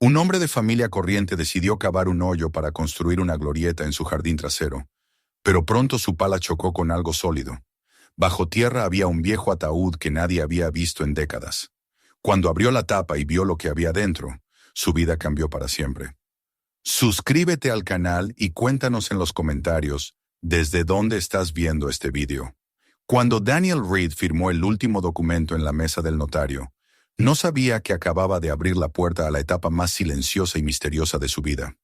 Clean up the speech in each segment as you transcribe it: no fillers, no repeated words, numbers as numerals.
Un hombre de familia corriente decidió cavar un hoyo para construir una glorieta en su jardín trasero, pero pronto su pala chocó con algo sólido. Bajo tierra había un viejo ataúd que nadie había visto en décadas. Cuando abrió la tapa y vio lo que había dentro, su vida cambió para siempre. Suscríbete al canal y cuéntanos en los comentarios desde dónde estás viendo este video. Cuando Daniel Reed firmó el último documento en la mesa del notario, no sabía que acababa de abrir la puerta a la etapa más silenciosa y misteriosa de su vida.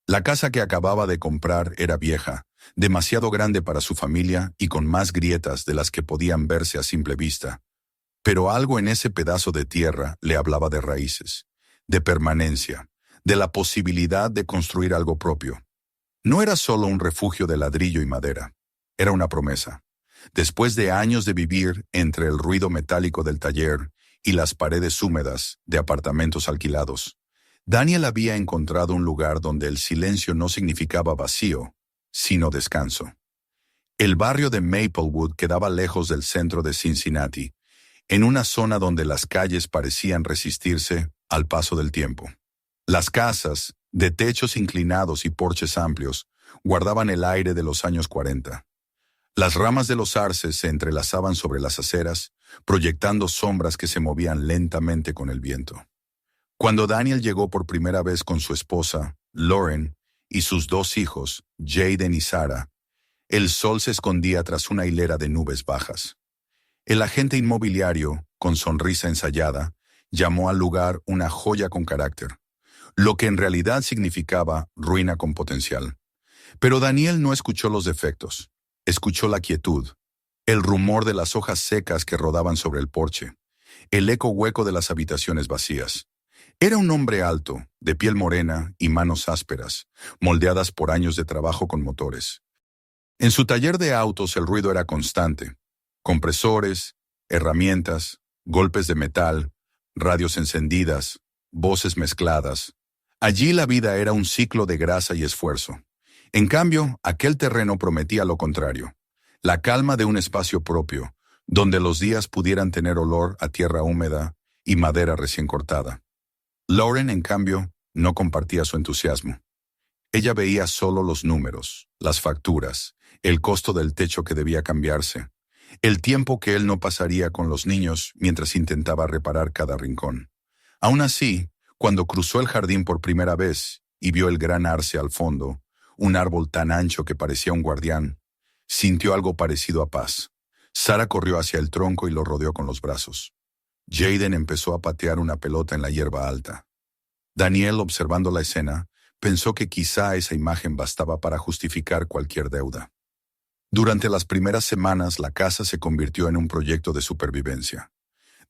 La casa que acababa de comprar era vieja, demasiado grande para su familia y con más grietas de las que podían verse a simple vista. Pero algo en ese pedazo de tierra le hablaba de raíces, de permanencia, de la posibilidad de construir algo propio. No era solo un refugio de ladrillo y madera, era una promesa. Después de años de vivir entre el ruido metálico del taller y las paredes húmedas de apartamentos alquilados, Daniel había encontrado un lugar donde el silencio no significaba vacío, sino descanso. El barrio de Maplewood quedaba lejos del centro de Cincinnati, en una zona donde las calles parecían resistirse al paso del tiempo. Las casas, de techos inclinados y porches amplios, guardaban el aire de los años 40. Las ramas de los arces se entrelazaban sobre las aceras, proyectando sombras que se movían lentamente con el viento. Cuando Daniel llegó por primera vez con su esposa, Lauren, y sus dos hijos, Jaden y Sarah, el sol se escondía tras una hilera de nubes bajas. El agente inmobiliario, con sonrisa ensayada, llamó al lugar una joya con carácter, lo que en realidad significaba ruina con potencial. Pero Daniel no escuchó los defectos, escuchó la quietud, el rumor de las hojas secas que rodaban sobre el porche, el eco hueco de las habitaciones vacías. Era un hombre alto, de piel morena y manos ásperas, moldeadas por años de trabajo con motores. En su taller de autos el ruido era constante. Compresores, herramientas, golpes de metal, radios encendidas, voces mezcladas. Allí la vida era un ciclo de grasa y esfuerzo. En cambio, aquel terreno prometía lo contrario, la calma de un espacio propio, donde los días pudieran tener olor a tierra húmeda y madera recién cortada. Lauren, en cambio, no compartía su entusiasmo. Ella veía solo los números, las facturas, el costo del techo que debía cambiarse, el tiempo que él no pasaría con los niños mientras intentaba reparar cada rincón. Aún así, cuando cruzó el jardín por primera vez y vio el gran arce al fondo, un árbol tan ancho que parecía un guardián, sintió algo parecido a paz. Sarah corrió hacia el tronco y lo rodeó con los brazos. Jaden empezó a patear una pelota en la hierba alta. Daniel, observando la escena, pensó que quizá esa imagen bastaba para justificar cualquier deuda. Durante las primeras semanas, la casa se convirtió en un proyecto de supervivencia.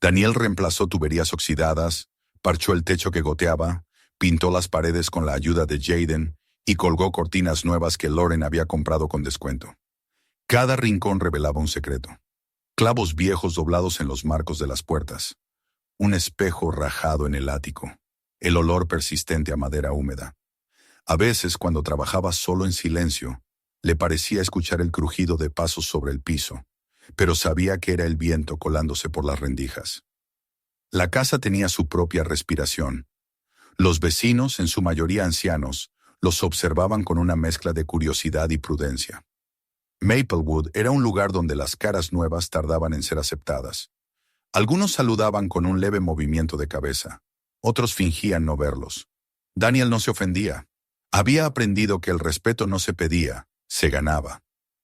Daniel reemplazó tuberías oxidadas, parchó el techo que goteaba, pintó las paredes con la ayuda de Jaden y colgó cortinas nuevas que Lauren había comprado con descuento. Cada rincón revelaba un secreto. Clavos viejos doblados en los marcos de las puertas, un espejo rajado en el ático, el olor persistente a madera húmeda. A veces, cuando trabajaba solo en silencio, le parecía escuchar el crujido de pasos sobre el piso, pero sabía que era el viento colándose por las rendijas. La casa tenía su propia respiración. Los vecinos, en su mayoría ancianos, los observaban con una mezcla de curiosidad y prudencia. Maplewood era un lugar donde las caras nuevas tardaban en ser aceptadas. Algunos saludaban con un leve movimiento de cabeza, otros fingían no verlos. Daniel no se ofendía. Había aprendido que el respeto no se pedía, se ganaba.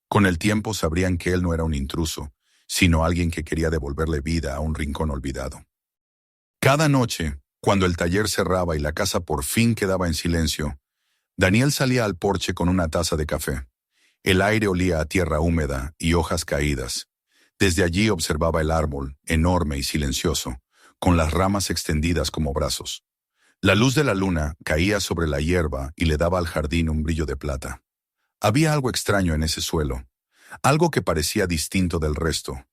Con el tiempo sabrían que él no era un intruso, sino alguien que quería devolverle vida a un rincón olvidado. Cada noche, cuando el taller cerraba y la casa por fin quedaba en silencio, Daniel salía al porche con una taza de café. El aire olía a tierra húmeda y hojas caídas. Desde allí observaba el árbol, enorme y silencioso, con las ramas extendidas como brazos. La luz de la luna caía sobre la hierba y le daba al jardín un brillo de plata. Había algo extraño en ese suelo, algo que parecía distinto del resto,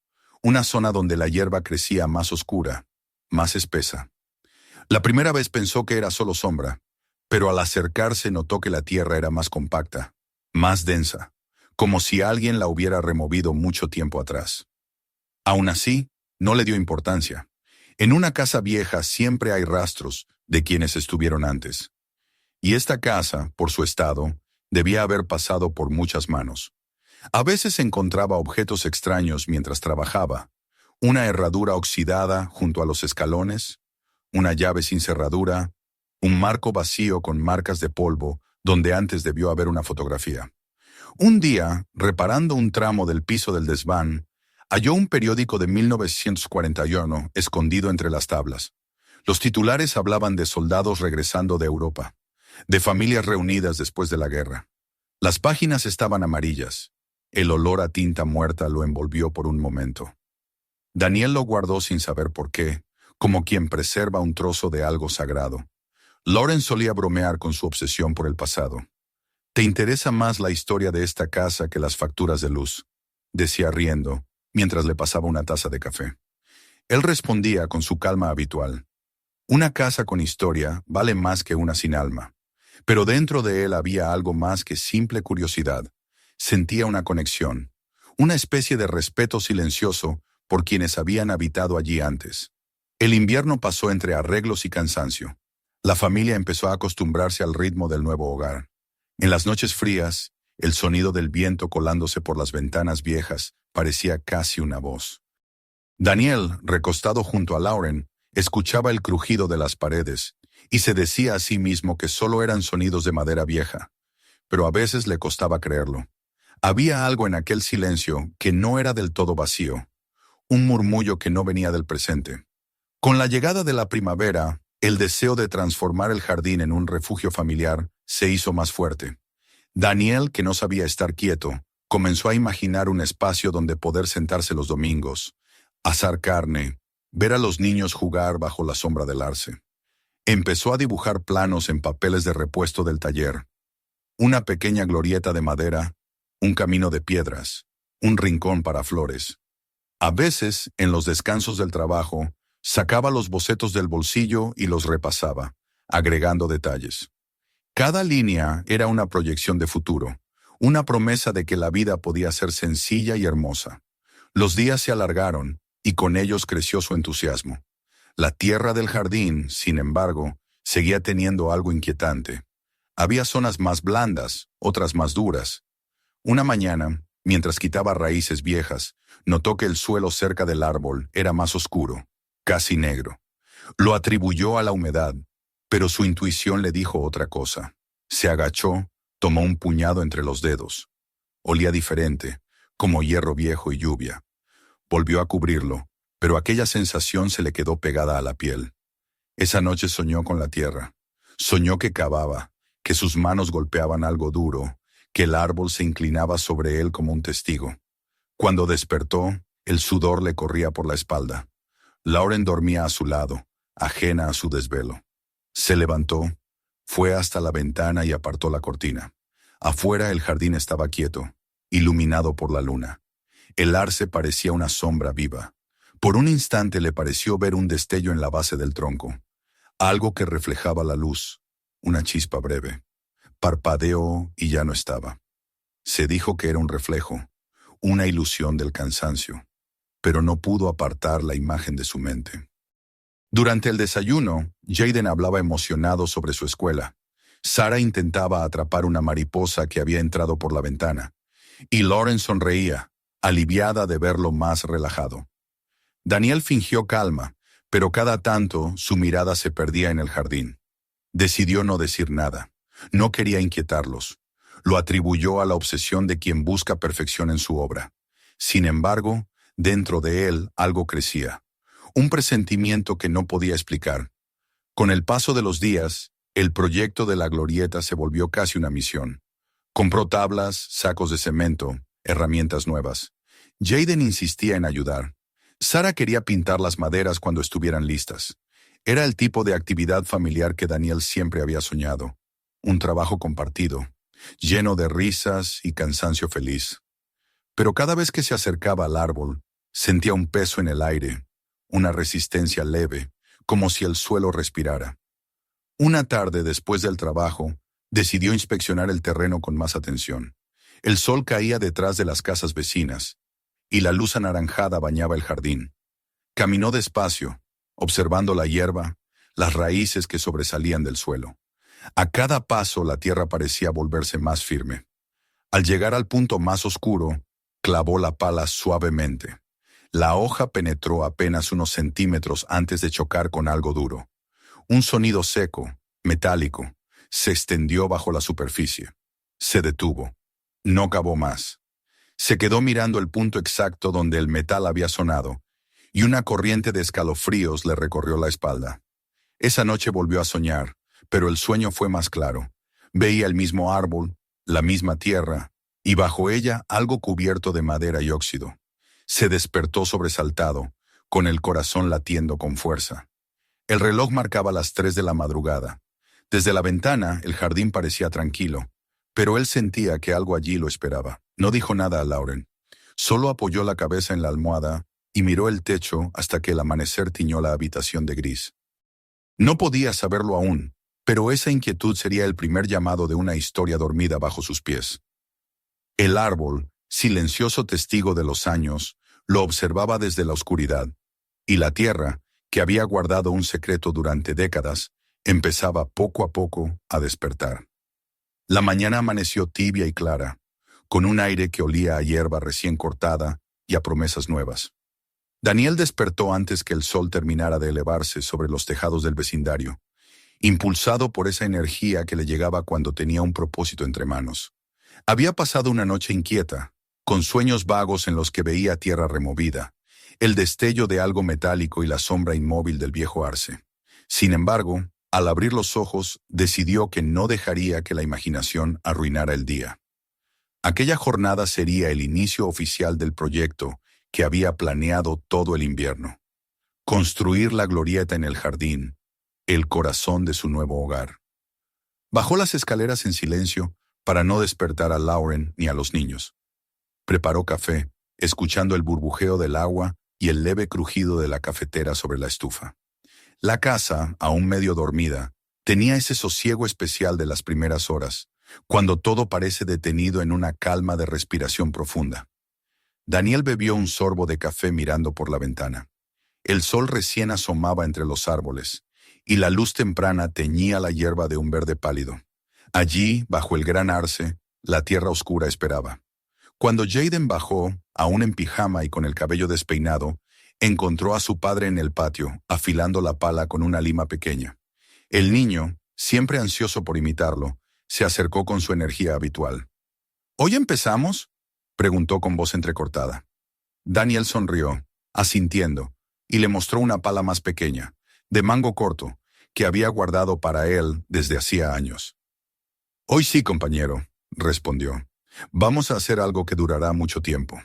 una zona donde la hierba crecía más oscura, más espesa. La primera vez pensó que era solo sombra, pero al acercarse notó que la tierra era más compacta, más densa, como si alguien la hubiera removido mucho tiempo atrás. Aún así, no le dio importancia. En una casa vieja siempre hay rastros, de quienes estuvieron antes. Y esta casa, por su estado, debía haber pasado por muchas manos. A veces encontraba objetos extraños mientras trabajaba, una herradura oxidada junto a los escalones, una llave sin cerradura, un marco vacío con marcas de polvo donde antes debió haber una fotografía. Un día, reparando un tramo del piso del desván, halló un periódico de 1941 escondido entre las tablas. Los titulares hablaban de soldados regresando de Europa, de familias reunidas después de la guerra. Las páginas estaban amarillas. El olor a tinta muerta lo envolvió por un momento. Daniel lo guardó sin saber por qué, como quien preserva un trozo de algo sagrado. Lauren solía bromear con su obsesión por el pasado. «¿Te interesa más la historia de esta casa que las facturas de luz?», decía riendo, mientras le pasaba una taza de café. Él respondía con su calma habitual. Una casa con historia vale más que una sin alma. Pero dentro de él había algo más que simple curiosidad. Sentía una conexión, una especie de respeto silencioso por quienes habían habitado allí antes. El invierno pasó entre arreglos y cansancio. La familia empezó a acostumbrarse al ritmo del nuevo hogar. En las noches frías, el sonido del viento colándose por las ventanas viejas parecía casi una voz. Daniel, recostado junto a Lauren, escuchaba el crujido de las paredes y se decía a sí mismo que solo eran sonidos de madera vieja, pero a veces le costaba creerlo. Había algo en aquel silencio que no era del todo vacío, un murmullo que no venía del presente. Con la llegada de la primavera, el deseo de transformar el jardín en un refugio familiar se hizo más fuerte. Daniel, que no sabía estar quieto, comenzó a imaginar un espacio donde poder sentarse los domingos, asar carne, ver a los niños jugar bajo la sombra del arce. Empezó a dibujar planos en papeles de repuesto del taller. Una pequeña glorieta de madera, un camino de piedras, un rincón para flores. A veces, en los descansos del trabajo, sacaba los bocetos del bolsillo y los repasaba, agregando detalles. Cada línea era una proyección de futuro, una promesa de que la vida podía ser sencilla y hermosa. Los días se alargaron y con ellos creció su entusiasmo. La tierra del jardín, sin embargo, seguía teniendo algo inquietante. Había zonas más blandas, otras más duras. Una mañana, mientras quitaba raíces viejas, notó que el suelo cerca del árbol era más oscuro, casi negro. Lo atribuyó a la humedad, pero su intuición le dijo otra cosa. Se agachó, tomó un puñado entre los dedos. Olía diferente, como hierro viejo y lluvia. Volvió a cubrirlo, pero aquella sensación se le quedó pegada a la piel. Esa noche soñó con la tierra. Soñó que cavaba, que sus manos golpeaban algo duro, que el árbol se inclinaba sobre él como un testigo. Cuando despertó, el sudor le corría por la espalda. Lauren dormía a su lado, ajena a su desvelo. Se levantó, fue hasta la ventana y apartó la cortina. Afuera el jardín estaba quieto, iluminado por la luna. El arce parecía una sombra viva. Por un instante le pareció ver un destello en la base del tronco, algo que reflejaba la luz, una chispa breve. Parpadeó y ya no estaba. Se dijo que era un reflejo, una ilusión del cansancio, pero no pudo apartar la imagen de su mente. Durante el desayuno, Jaden hablaba emocionado sobre su escuela. Sara intentaba atrapar una mariposa que había entrado por la ventana, y Lauren sonreía, aliviada de verlo más relajado. Daniel fingió calma, pero cada tanto su mirada se perdía en el jardín. Decidió no decir nada. No quería inquietarlos. Lo atribuyó a la obsesión de quien busca perfección en su obra. Sin embargo, dentro de él algo crecía. Un presentimiento que no podía explicar. Con el paso de los días, el proyecto de la glorieta se volvió casi una misión. Compró tablas, sacos de cemento, herramientas nuevas. Jaden insistía en ayudar. Sara quería pintar las maderas cuando estuvieran listas. Era el tipo de actividad familiar que Daniel siempre había soñado. Un trabajo compartido, lleno de risas y cansancio feliz. Pero cada vez que se acercaba al árbol, sentía un peso en el aire, una resistencia leve, como si el suelo respirara. Una tarde después del trabajo, decidió inspeccionar el terreno con más atención. El sol caía detrás de las casas vecinas, y la luz anaranjada bañaba el jardín. Caminó despacio, observando la hierba, las raíces que sobresalían del suelo. A cada paso la tierra parecía volverse más firme. Al llegar al punto más oscuro, clavó la pala suavemente. La hoja penetró apenas unos centímetros antes de chocar con algo duro. Un sonido seco, metálico, se extendió bajo la superficie. Se detuvo. No cavó más. Se quedó mirando el punto exacto donde el metal había sonado, y una corriente de escalofríos le recorrió la espalda. Esa noche volvió a soñar, pero el sueño fue más claro. Veía el mismo árbol, la misma tierra, y bajo ella algo cubierto de madera y óxido. Se despertó sobresaltado, con el corazón latiendo con fuerza. El reloj marcaba las 3 de la madrugada. Desde la ventana el jardín parecía tranquilo, pero él sentía que algo allí lo esperaba. No dijo nada a Lauren. Solo apoyó la cabeza en la almohada y miró el techo hasta que el amanecer tiñó la habitación de gris. No podía saberlo aún, pero esa inquietud sería el primer llamado de una historia dormida bajo sus pies. El árbol, silencioso testigo de los años, lo observaba desde la oscuridad, y la tierra, que había guardado un secreto durante décadas, empezaba poco a poco a despertar. La mañana amaneció tibia y clara, con un aire que olía a hierba recién cortada y a promesas nuevas. Daniel despertó antes que el sol terminara de elevarse sobre los tejados del vecindario, impulsado por esa energía que le llegaba cuando tenía un propósito entre manos. Había pasado una noche inquieta, con sueños vagos en los que veía tierra removida, el destello de algo metálico y la sombra inmóvil del viejo arce. Sin embargo, al abrir los ojos, decidió que no dejaría que la imaginación arruinara el día. Aquella jornada sería el inicio oficial del proyecto que había planeado todo el invierno. Construir la glorieta en el jardín, el corazón de su nuevo hogar. Bajó las escaleras en silencio para no despertar a Lauren ni a los niños. Preparó café, escuchando el burbujeo del agua y el leve crujido de la cafetera sobre la estufa. La casa, aún medio dormida, tenía ese sosiego especial de las primeras horas, cuando todo parece detenido en una calma de respiración profunda. Daniel bebió un sorbo de café mirando por la ventana. El sol recién asomaba entre los árboles, y la luz temprana teñía la hierba de un verde pálido. Allí, bajo el gran arce, la tierra oscura esperaba. Cuando Jaden bajó, aún en pijama y con el cabello despeinado, encontró a su padre en el patio, afilando la pala con una lima pequeña. El niño, siempre ansioso por imitarlo, se acercó con su energía habitual. ¿Hoy empezamos?, preguntó con voz entrecortada. Daniel sonrió, asintiendo, y le mostró una pala más pequeña, de mango corto, que había guardado para él desde hacía años. «Hoy sí, compañero», respondió. «Vamos a hacer algo que durará mucho tiempo».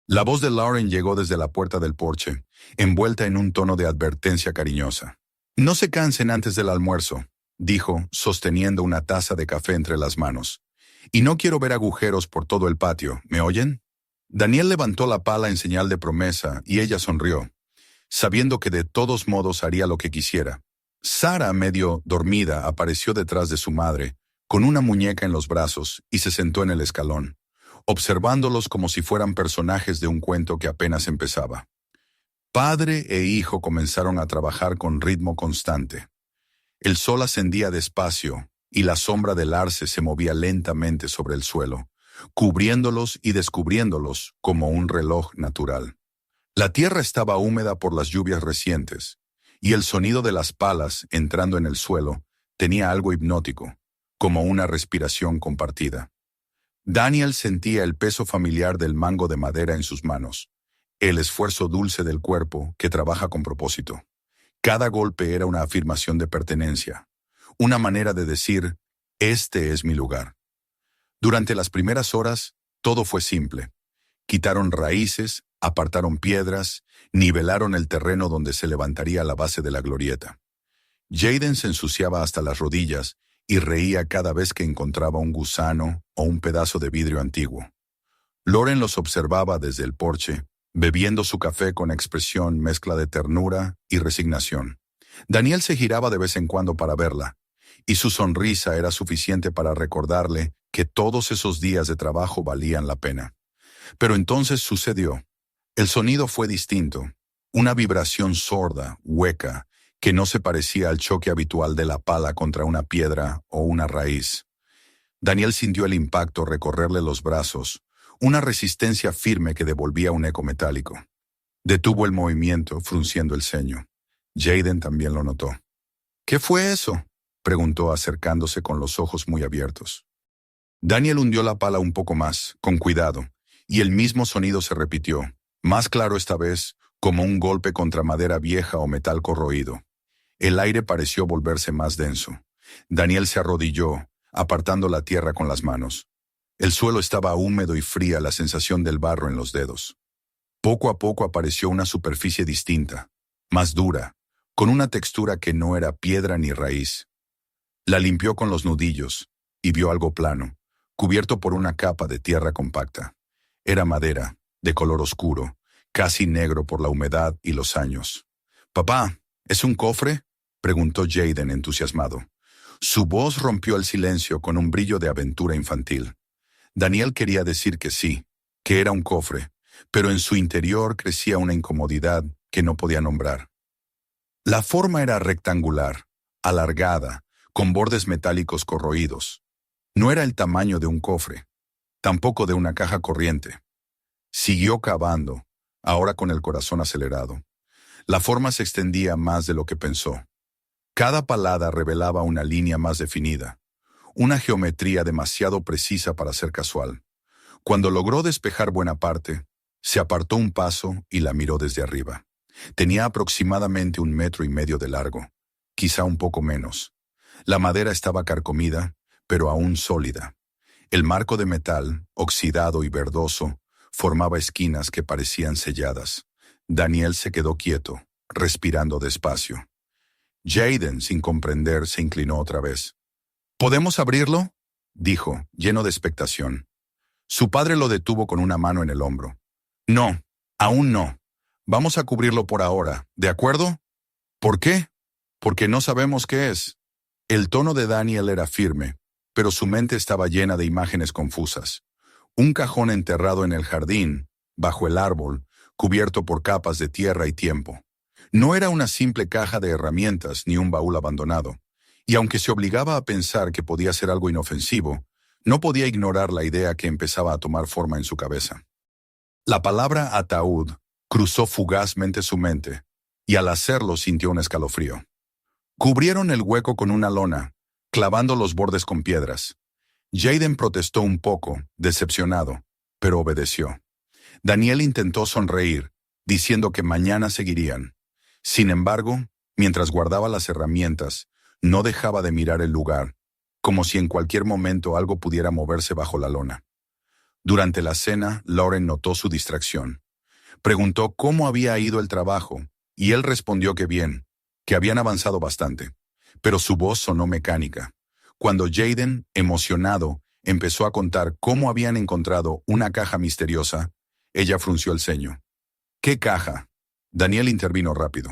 La voz de Lauren llegó desde la puerta del porche, envuelta en un tono de advertencia cariñosa. «No se cansen antes del almuerzo», dijo, sosteniendo una taza de café entre las manos. «Y no quiero ver agujeros por todo el patio, ¿me oyen?». Daniel levantó la pala en señal de promesa y ella sonrió, sabiendo que de todos modos haría lo que quisiera. Sara, medio dormida, apareció detrás de su madre, con una muñeca en los brazos, y se sentó en el escalón, observándolos como si fueran personajes de un cuento que apenas empezaba. Padre e hijo comenzaron a trabajar con ritmo constante. El sol ascendía despacio, y la sombra del arce se movía lentamente sobre el suelo, cubriéndolos y descubriéndolos como un reloj natural. La tierra estaba húmeda por las lluvias recientes, y el sonido de las palas entrando en el suelo tenía algo hipnótico, como una respiración compartida. Daniel sentía el peso familiar del mango de madera en sus manos, el esfuerzo dulce del cuerpo que trabaja con propósito. Cada golpe era una afirmación de pertenencia, una manera de decir, «Este es mi lugar». Durante las primeras horas, todo fue simple. Quitaron raíces, apartaron piedras, nivelaron el terreno donde se levantaría la base de la glorieta. Jaden se ensuciaba hasta las rodillas y reía cada vez que encontraba un gusano o un pedazo de vidrio antiguo. Lauren los observaba desde el porche, bebiendo su café con expresión mezcla de ternura y resignación. Daniel se giraba de vez en cuando para verla, y su sonrisa era suficiente para recordarle que todos esos días de trabajo valían la pena. Pero entonces sucedió. El sonido fue distinto, una vibración sorda, hueca, que no se parecía al choque habitual de la pala contra una piedra o una raíz. Daniel sintió el impacto recorrerle los brazos, una resistencia firme que devolvía un eco metálico. Detuvo el movimiento, frunciendo el ceño. Jayden también lo notó. «¿Qué fue eso?», preguntó acercándose con los ojos muy abiertos. Daniel hundió la pala un poco más, con cuidado, y el mismo sonido se repitió, más claro esta vez, como un golpe contra madera vieja o metal corroído. El aire pareció volverse más denso. Daniel se arrodilló, apartando la tierra con las manos. El suelo estaba húmedo y fría, la sensación del barro en los dedos. Poco a poco apareció una superficie distinta, más dura, con una textura que no era piedra ni raíz. La limpió con los nudillos y vio algo plano, cubierto por una capa de tierra compacta. Era madera, de color oscuro, casi negro por la humedad y los años. «Papá, ¿es un cofre?», preguntó Jayden entusiasmado. Su voz rompió el silencio con un brillo de aventura infantil. Daniel quería decir que sí, que era un cofre, pero en su interior crecía una incomodidad que no podía nombrar. La forma era rectangular, alargada, con bordes metálicos corroídos. No era el tamaño de un cofre, tampoco de una caja corriente. Siguió cavando, ahora con el corazón acelerado. La forma se extendía más de lo que pensó. Cada palada revelaba una línea más definida, una geometría demasiado precisa para ser casual. Cuando logró despejar buena parte, se apartó un paso y la miró desde arriba. Tenía aproximadamente 1,5 metros de largo, quizá un poco menos. La madera estaba carcomida, pero aún sólida. El marco de metal, oxidado y verdoso, formaba esquinas que parecían selladas. Daniel se quedó quieto, respirando despacio. Jayden, sin comprender, se inclinó otra vez. «¿Podemos abrirlo?», dijo, lleno de expectación. Su padre lo detuvo con una mano en el hombro. «No, aún no. Vamos a cubrirlo por ahora, ¿de acuerdo?». «¿Por qué?». «Porque no sabemos qué es». El tono de Daniel era firme, pero su mente estaba llena de imágenes confusas. Un cajón enterrado en el jardín, bajo el árbol, cubierto por capas de tierra y tiempo. No era una simple caja de herramientas ni un baúl abandonado, y aunque se obligaba a pensar que podía ser algo inofensivo, no podía ignorar la idea que empezaba a tomar forma en su cabeza. La palabra ataúd cruzó fugazmente su mente, y al hacerlo sintió un escalofrío. Cubrieron el hueco con una lona, clavando los bordes con piedras. Jayden protestó un poco, decepcionado, pero obedeció. Daniel intentó sonreír, diciendo que mañana seguirían. Sin embargo, mientras guardaba las herramientas, no dejaba de mirar el lugar, como si en cualquier momento algo pudiera moverse bajo la lona. Durante la cena, Lauren notó su distracción. Preguntó cómo había ido el trabajo, y él respondió que bien, que habían avanzado bastante, pero su voz sonó mecánica. Cuando Jayden, emocionado, empezó a contar cómo habían encontrado una caja misteriosa, ella frunció el ceño. «¿Qué caja?». Daniel intervino rápido.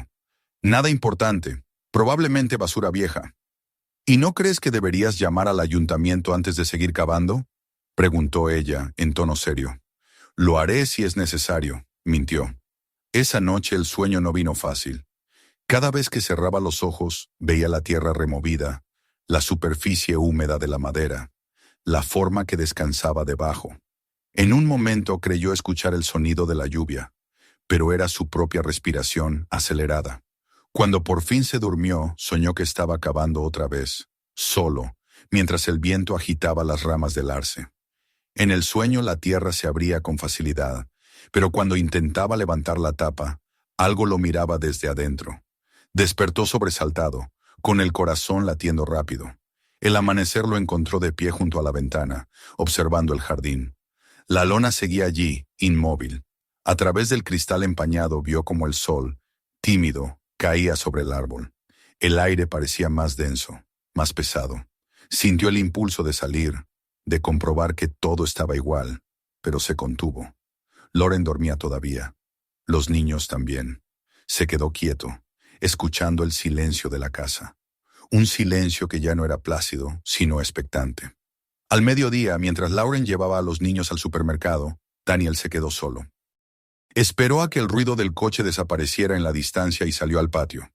«Nada importante, probablemente basura vieja». «¿Y no crees que deberías llamar al ayuntamiento antes de seguir cavando?», preguntó ella, en tono serio. «Lo haré si es necesario», mintió. Esa noche el sueño no vino fácil. Cada vez que cerraba los ojos, veía la tierra removida, la superficie húmeda de la madera, la forma que descansaba debajo. En un momento creyó escuchar el sonido de la lluvia, pero era su propia respiración acelerada. Cuando por fin se durmió, soñó que estaba cavando otra vez, solo, mientras el viento agitaba las ramas del arce. En el sueño la tierra se abría con facilidad, pero cuando intentaba levantar la tapa, algo lo miraba desde adentro. Despertó sobresaltado, con el corazón latiendo rápido. El amanecer lo encontró de pie junto a la ventana, observando el jardín. La lona seguía allí, inmóvil. A través del cristal empañado vio como el sol, tímido, caía sobre el árbol. El aire parecía más denso, más pesado. Sintió el impulso de salir, de comprobar que todo estaba igual, pero se contuvo. Lauren dormía todavía. Los niños también. Se quedó quieto, escuchando el silencio de la casa. Un silencio que ya no era plácido, sino expectante. Al mediodía, mientras Lauren llevaba a los niños al supermercado, Daniel se quedó solo. Esperó a que el ruido del coche desapareciera en la distancia y salió al patio.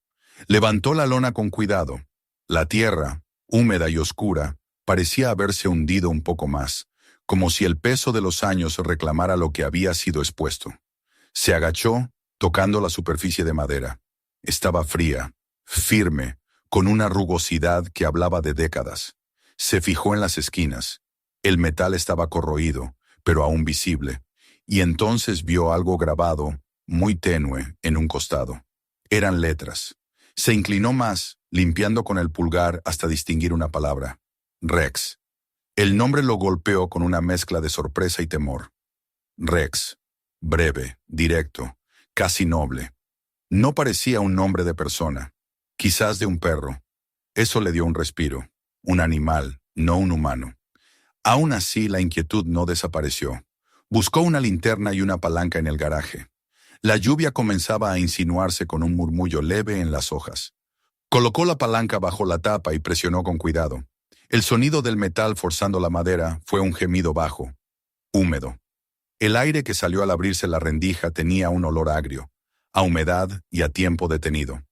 Levantó la lona con cuidado. La tierra, húmeda y oscura, parecía haberse hundido un poco más, como si el peso de los años reclamara lo que había sido expuesto. Se agachó, tocando la superficie de madera. Estaba fría, firme, con una rugosidad que hablaba de décadas. Se fijó en las esquinas. El metal estaba corroído, pero aún visible, y entonces vio algo grabado, muy tenue, en un costado. Eran letras. Se inclinó más, limpiando con el pulgar hasta distinguir una palabra. Rex. El nombre lo golpeó con una mezcla de sorpresa y temor. Rex. Breve, directo, casi noble. No parecía un nombre de persona, quizás de un perro. Eso le dio un respiro. Un animal, no un humano. Aún así, la inquietud no desapareció. Buscó una linterna y una palanca en el garaje. La lluvia comenzaba a insinuarse con un murmullo leve en las hojas. Colocó la palanca bajo la tapa y presionó con cuidado. El sonido del metal forzando la madera fue un gemido bajo, húmedo. El aire que salió al abrirse la rendija tenía un olor agrio, a humedad y a tiempo detenido.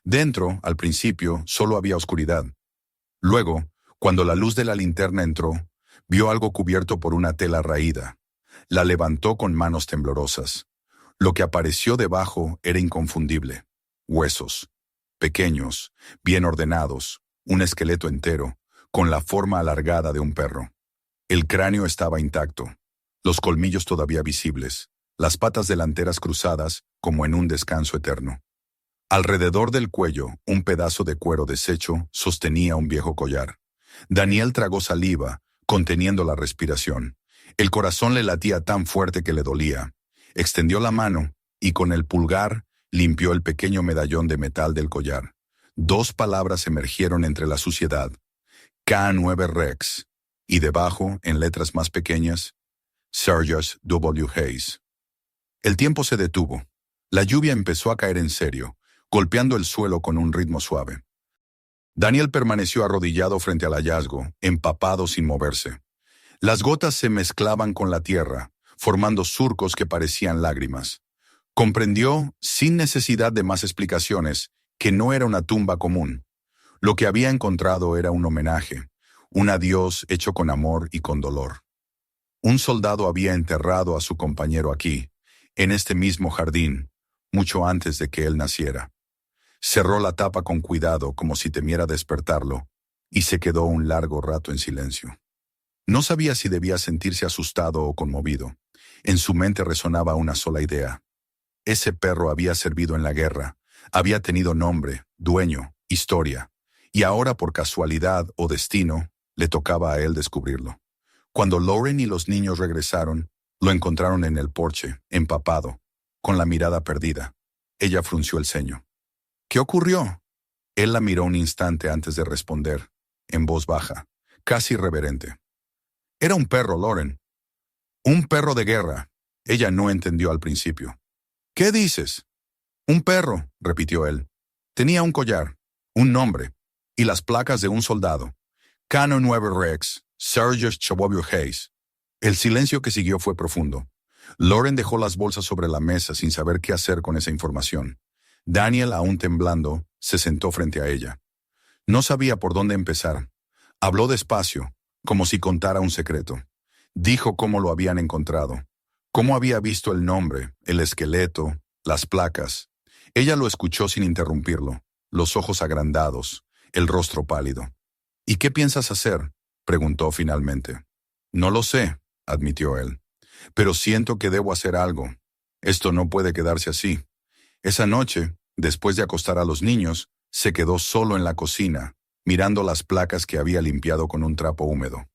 Dentro, al principio, solo había oscuridad. Luego, cuando la luz de la linterna entró, vio algo cubierto por una tela raída. La levantó con manos temblorosas. Lo que apareció debajo era inconfundible. Huesos, pequeños, bien ordenados, un esqueleto entero, con la forma alargada de un perro. El cráneo estaba intacto, los colmillos todavía visibles, las patas delanteras cruzadas como en un descanso eterno. Alrededor del cuello, un pedazo de cuero deshecho sostenía un viejo collar. Daniel tragó saliva, conteniendo la respiración. El corazón le latía tan fuerte que le dolía. Extendió la mano y con el pulgar limpió el pequeño medallón de metal del collar. Dos palabras emergieron entre la suciedad. K9 Rex. Y debajo, en letras más pequeñas, Sergius W. Hayes. El tiempo se detuvo. La lluvia empezó a caer en serio, golpeando el suelo con un ritmo suave. Daniel permaneció arrodillado frente al hallazgo, empapado sin moverse. Las gotas se mezclaban con la tierra, formando surcos que parecían lágrimas. Comprendió, sin necesidad de más explicaciones, que no era una tumba común. Lo que había encontrado era un homenaje, un adiós hecho con amor y con dolor. Un soldado había enterrado a su compañero aquí, en este mismo jardín, mucho antes de que él naciera. Cerró la tapa con cuidado como si temiera despertarlo, y se quedó un largo rato en silencio. No sabía si debía sentirse asustado o conmovido. En su mente resonaba una sola idea. Ese perro había servido en la guerra, había tenido nombre, dueño, historia, y ahora por casualidad o destino, le tocaba a él descubrirlo. Cuando Lauren y los niños regresaron, lo encontraron en el porche, empapado, con la mirada perdida. Ella frunció el ceño. ¿Qué ocurrió? Él la miró un instante antes de responder, en voz baja, casi reverente. Era un perro, Lauren. Un perro de guerra. Ella no entendió al principio. ¿Qué dices? Un perro, repitió él. Tenía un collar, un nombre, y las placas de un soldado. K9 Rex, Sergius W. Hayes. El silencio que siguió fue profundo. Lauren dejó las bolsas sobre la mesa sin saber qué hacer con esa información. Daniel, aún temblando, se sentó frente a ella. No sabía por dónde empezar. Habló despacio, como si contara un secreto. Dijo cómo lo habían encontrado, cómo había visto el nombre, el esqueleto, las placas. Ella lo escuchó sin interrumpirlo, los ojos agrandados, el rostro pálido. ¿Y qué piensas hacer?, preguntó finalmente. No lo sé, admitió él, pero siento que debo hacer algo. Esto no puede quedarse así. Esa noche, después de acostar a los niños, se quedó solo en la cocina, mirando las placas que había limpiado con un trapo húmedo.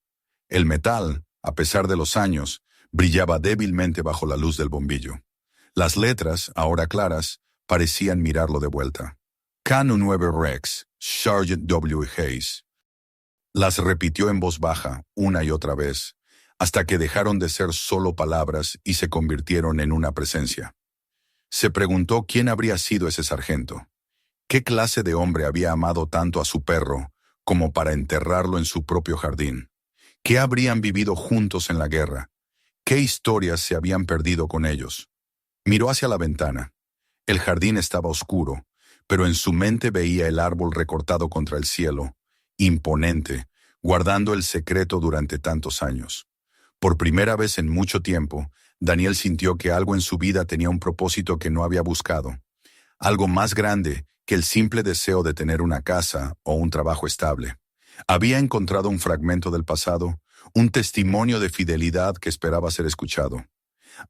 El metal, a pesar de los años, brillaba débilmente bajo la luz del bombillo. Las letras, ahora claras, parecían mirarlo de vuelta. K9 Rex, Sergeant W. Hayes. Las repitió en voz baja, una y otra vez, hasta que dejaron de ser solo palabras y se convirtieron en una presencia. Se preguntó quién habría sido ese sargento. ¿Qué clase de hombre había amado tanto a su perro como para enterrarlo en su propio jardín? ¿Qué habrían vivido juntos en la guerra? ¿Qué historias se habían perdido con ellos? Miró hacia la ventana. El jardín estaba oscuro, pero en su mente veía el árbol recortado contra el cielo, imponente, guardando el secreto durante tantos años. Por primera vez en mucho tiempo, Daniel sintió que algo en su vida tenía un propósito que no había buscado, algo más grande que el simple deseo de tener una casa o un trabajo estable. Había encontrado un fragmento del pasado, un testimonio de fidelidad que esperaba ser escuchado.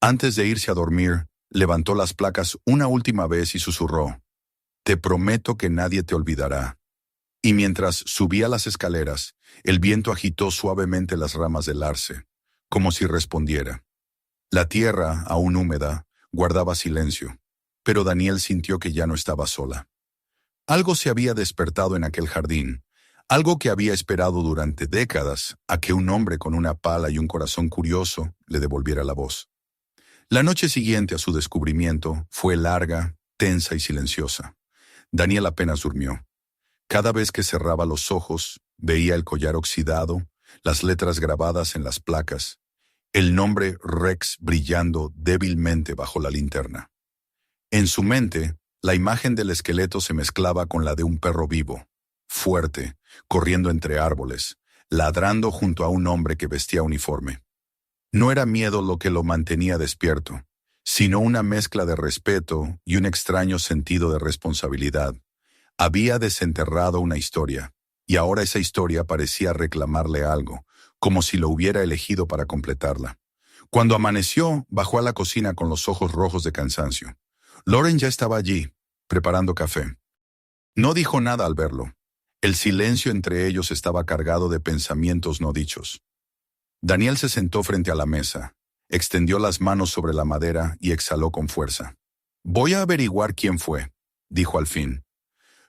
Antes de irse a dormir, levantó las placas una última vez y susurró: «Te prometo que nadie te olvidará». Y mientras subía las escaleras, el viento agitó suavemente las ramas del arce, como si respondiera. La tierra, aún húmeda, guardaba silencio, pero Daniel sintió que ya no estaba sola. Algo se había despertado en aquel jardín, algo que había esperado durante décadas a que un hombre con una pala y un corazón curioso le devolviera la voz. La noche siguiente a su descubrimiento fue larga, tensa y silenciosa. Daniel apenas durmió. Cada vez que cerraba los ojos, veía el collar oxidado, las letras grabadas en las placas, el nombre Rex brillando débilmente bajo la linterna. En su mente, la imagen del esqueleto se mezclaba con la de un perro vivo, fuerte, corriendo entre árboles, ladrando junto a un hombre que vestía uniforme. No era miedo lo que lo mantenía despierto, sino una mezcla de respeto y un extraño sentido de responsabilidad. Había desenterrado una historia, y ahora esa historia parecía reclamarle algo, como si lo hubiera elegido para completarla. Cuando amaneció, bajó a la cocina con los ojos rojos de cansancio. Lauren ya estaba allí, preparando café. No dijo nada al verlo. El silencio entre ellos estaba cargado de pensamientos no dichos. Daniel se sentó frente a la mesa, extendió las manos sobre la madera y exhaló con fuerza. «Voy a averiguar quién fue», dijo al fin.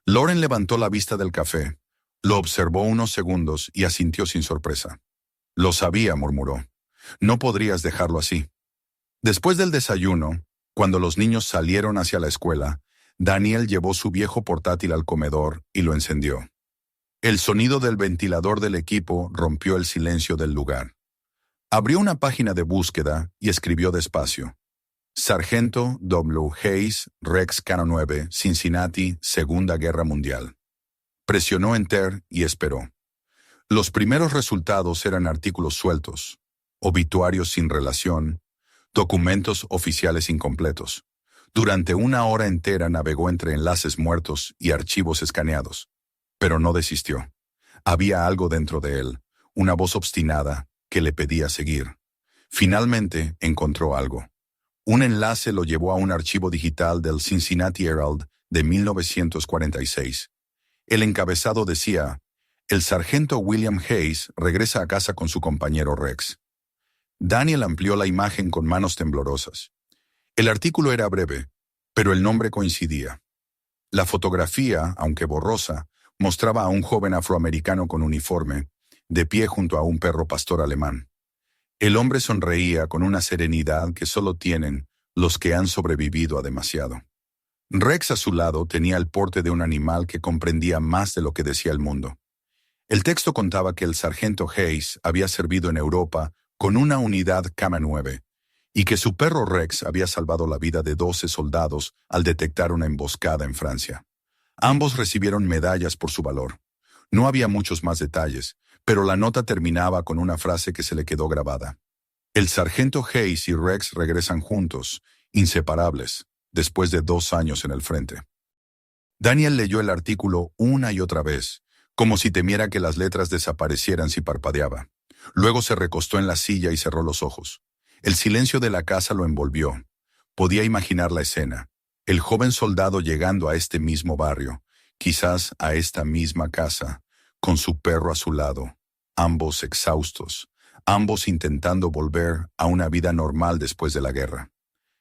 Lauren levantó la vista del café, lo observó unos segundos y asintió sin sorpresa. «Lo sabía», murmuró. «No podrías dejarlo así». Después del desayuno, cuando los niños salieron hacia la escuela, Daniel llevó su viejo portátil al comedor y lo encendió. El sonido del ventilador del equipo rompió el silencio del lugar. Abrió una página de búsqueda y escribió despacio: «Sargento W. Hayes, Rex Cano 9, Cincinnati, Segunda Guerra Mundial». Presionó Enter y esperó. Los primeros resultados eran artículos sueltos, obituarios sin relación, documentos oficiales incompletos. Durante una hora entera navegó entre enlaces muertos y archivos escaneados, pero no desistió. Había algo dentro de él, una voz obstinada que le pedía seguir. Finalmente encontró algo. Un enlace lo llevó a un archivo digital del Cincinnati Herald de 1946. El encabezado decía: «El sargento William Hayes regresa a casa con su compañero Rex». Daniel amplió la imagen con manos temblorosas. El artículo era breve, pero el nombre coincidía. La fotografía, aunque borrosa, mostraba a un joven afroamericano con uniforme, de pie junto a un perro pastor alemán. El hombre sonreía con una serenidad que solo tienen los que han sobrevivido a demasiado. Rex a su lado tenía el porte de un animal que comprendía más de lo que decía el mundo. El texto contaba que el sargento Hayes había servido en Europa con una unidad Cama 9 y que su perro Rex había salvado la vida de 12 soldados al detectar una emboscada en Francia. Ambos recibieron medallas por su valor. No había muchos más detalles, pero la nota terminaba con una frase que se le quedó grabada. El sargento Hayes y Rex regresan juntos, inseparables, después de 2 años en el frente. Daniel leyó el artículo una y otra vez, como si temiera que las letras desaparecieran si parpadeaba. Luego se recostó en la silla y cerró los ojos. El silencio de la casa lo envolvió. Podía imaginar la escena. El joven soldado llegando a este mismo barrio, quizás a esta misma casa, con su perro a su lado, ambos exhaustos, ambos intentando volver a una vida normal después de la guerra.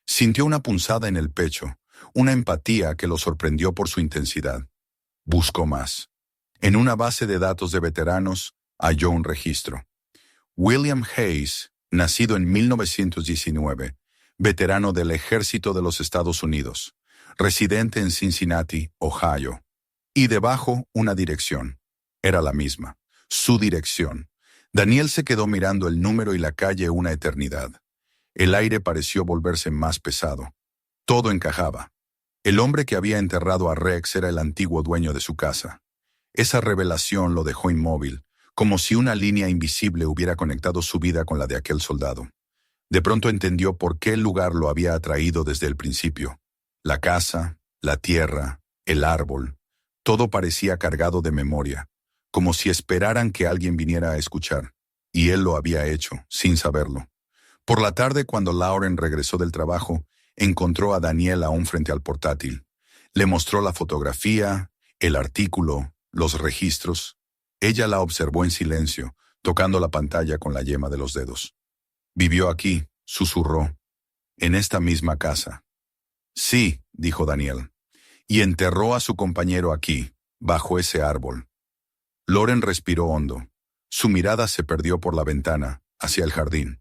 Sintió una punzada en el pecho, una empatía que lo sorprendió por su intensidad. Buscó más. En una base de datos de veteranos, halló un registro. William Hayes, nacido en 1919, veterano del Ejército de los Estados Unidos, residente en Cincinnati, Ohio. Y debajo una dirección. Era la misma, su dirección. Daniel se quedó mirando el número y la calle una eternidad. El aire pareció volverse más pesado. Todo encajaba. El hombre que había enterrado a Rex era el antiguo dueño de su casa. Esa revelación lo dejó inmóvil, como si una línea invisible hubiera conectado su vida con la de aquel soldado. De pronto entendió por qué el lugar lo había atraído desde el principio. La casa, la tierra, el árbol, todo parecía cargado de memoria, como si esperaran que alguien viniera a escuchar. Y él lo había hecho, sin saberlo. Por la tarde, cuando Lauren regresó del trabajo, encontró a Daniel aún frente al portátil. Le mostró la fotografía, el artículo, los registros. Ella la observó en silencio, tocando la pantalla con la yema de los dedos. Vivió aquí, susurró, en esta misma casa. Sí, dijo Daniel, y enterró a su compañero aquí, bajo ese árbol. Lauren respiró hondo. Su mirada se perdió por la ventana, hacia el jardín.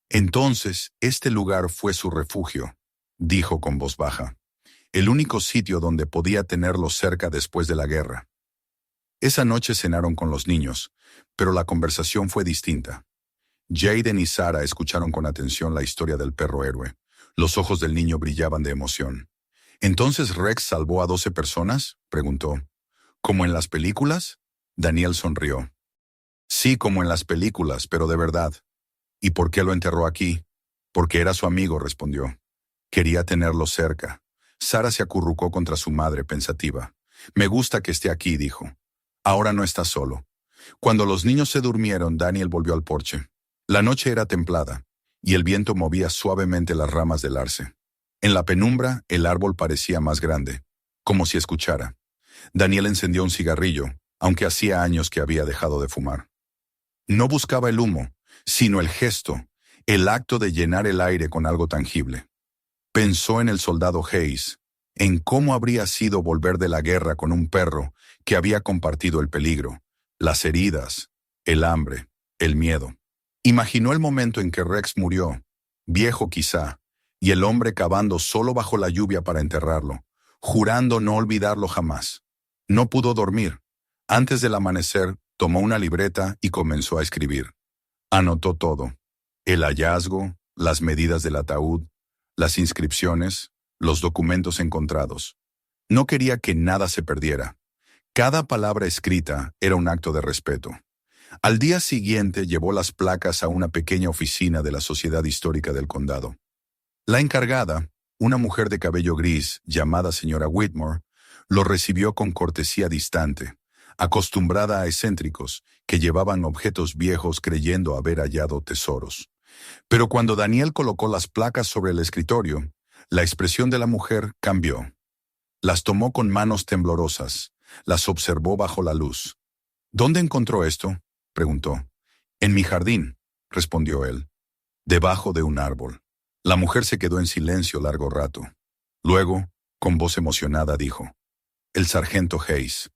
Entonces, este lugar fue su refugio, dijo con voz baja. El único sitio donde podía tenerlo cerca después de la guerra. Esa noche cenaron con los niños, pero la conversación fue distinta. Jaden y Sarah escucharon con atención la historia del perro héroe. Los ojos del niño brillaban de emoción. ¿Entonces Rex salvó a 12 personas?, preguntó. ¿Como en las películas? Daniel sonrió. Sí, como en las películas, pero de verdad. ¿Y por qué lo enterró aquí? Porque era su amigo, respondió. Quería tenerlo cerca. Sarah se acurrucó contra su madre, pensativa. Me gusta que esté aquí, dijo. Ahora no está solo. Cuando los niños se durmieron, Daniel volvió al porche. La noche era templada, y el viento movía suavemente las ramas del arce. En la penumbra, el árbol parecía más grande, como si escuchara. Daniel encendió un cigarrillo, aunque hacía años que había dejado de fumar. No buscaba el humo, sino el gesto, el acto de llenar el aire con algo tangible. Pensó en el soldado Hayes, en cómo habría sido volver de la guerra con un perro que había compartido el peligro, las heridas, el hambre, el miedo. Imaginó el momento en que Rex murió, viejo quizá, y el hombre cavando solo bajo la lluvia para enterrarlo, jurando no olvidarlo jamás. No pudo dormir. Antes del amanecer, tomó una libreta y comenzó a escribir. Anotó todo: el hallazgo, las medidas del ataúd, las inscripciones, los documentos encontrados. No quería que nada se perdiera. Cada palabra escrita era un acto de respeto. Al día siguiente llevó las placas a una pequeña oficina de la Sociedad Histórica del Condado. La encargada, una mujer de cabello gris llamada señora Whitmore, lo recibió con cortesía distante, acostumbrada a excéntricos que llevaban objetos viejos creyendo haber hallado tesoros. Pero cuando Daniel colocó las placas sobre el escritorio, la expresión de la mujer cambió. Las tomó con manos temblorosas, las observó bajo la luz. ¿Dónde encontró esto?, preguntó. En mi jardín, respondió él, debajo de un árbol. La mujer se quedó en silencio largo rato. Luego, con voz emocionada, dijo: el sargento Hayes.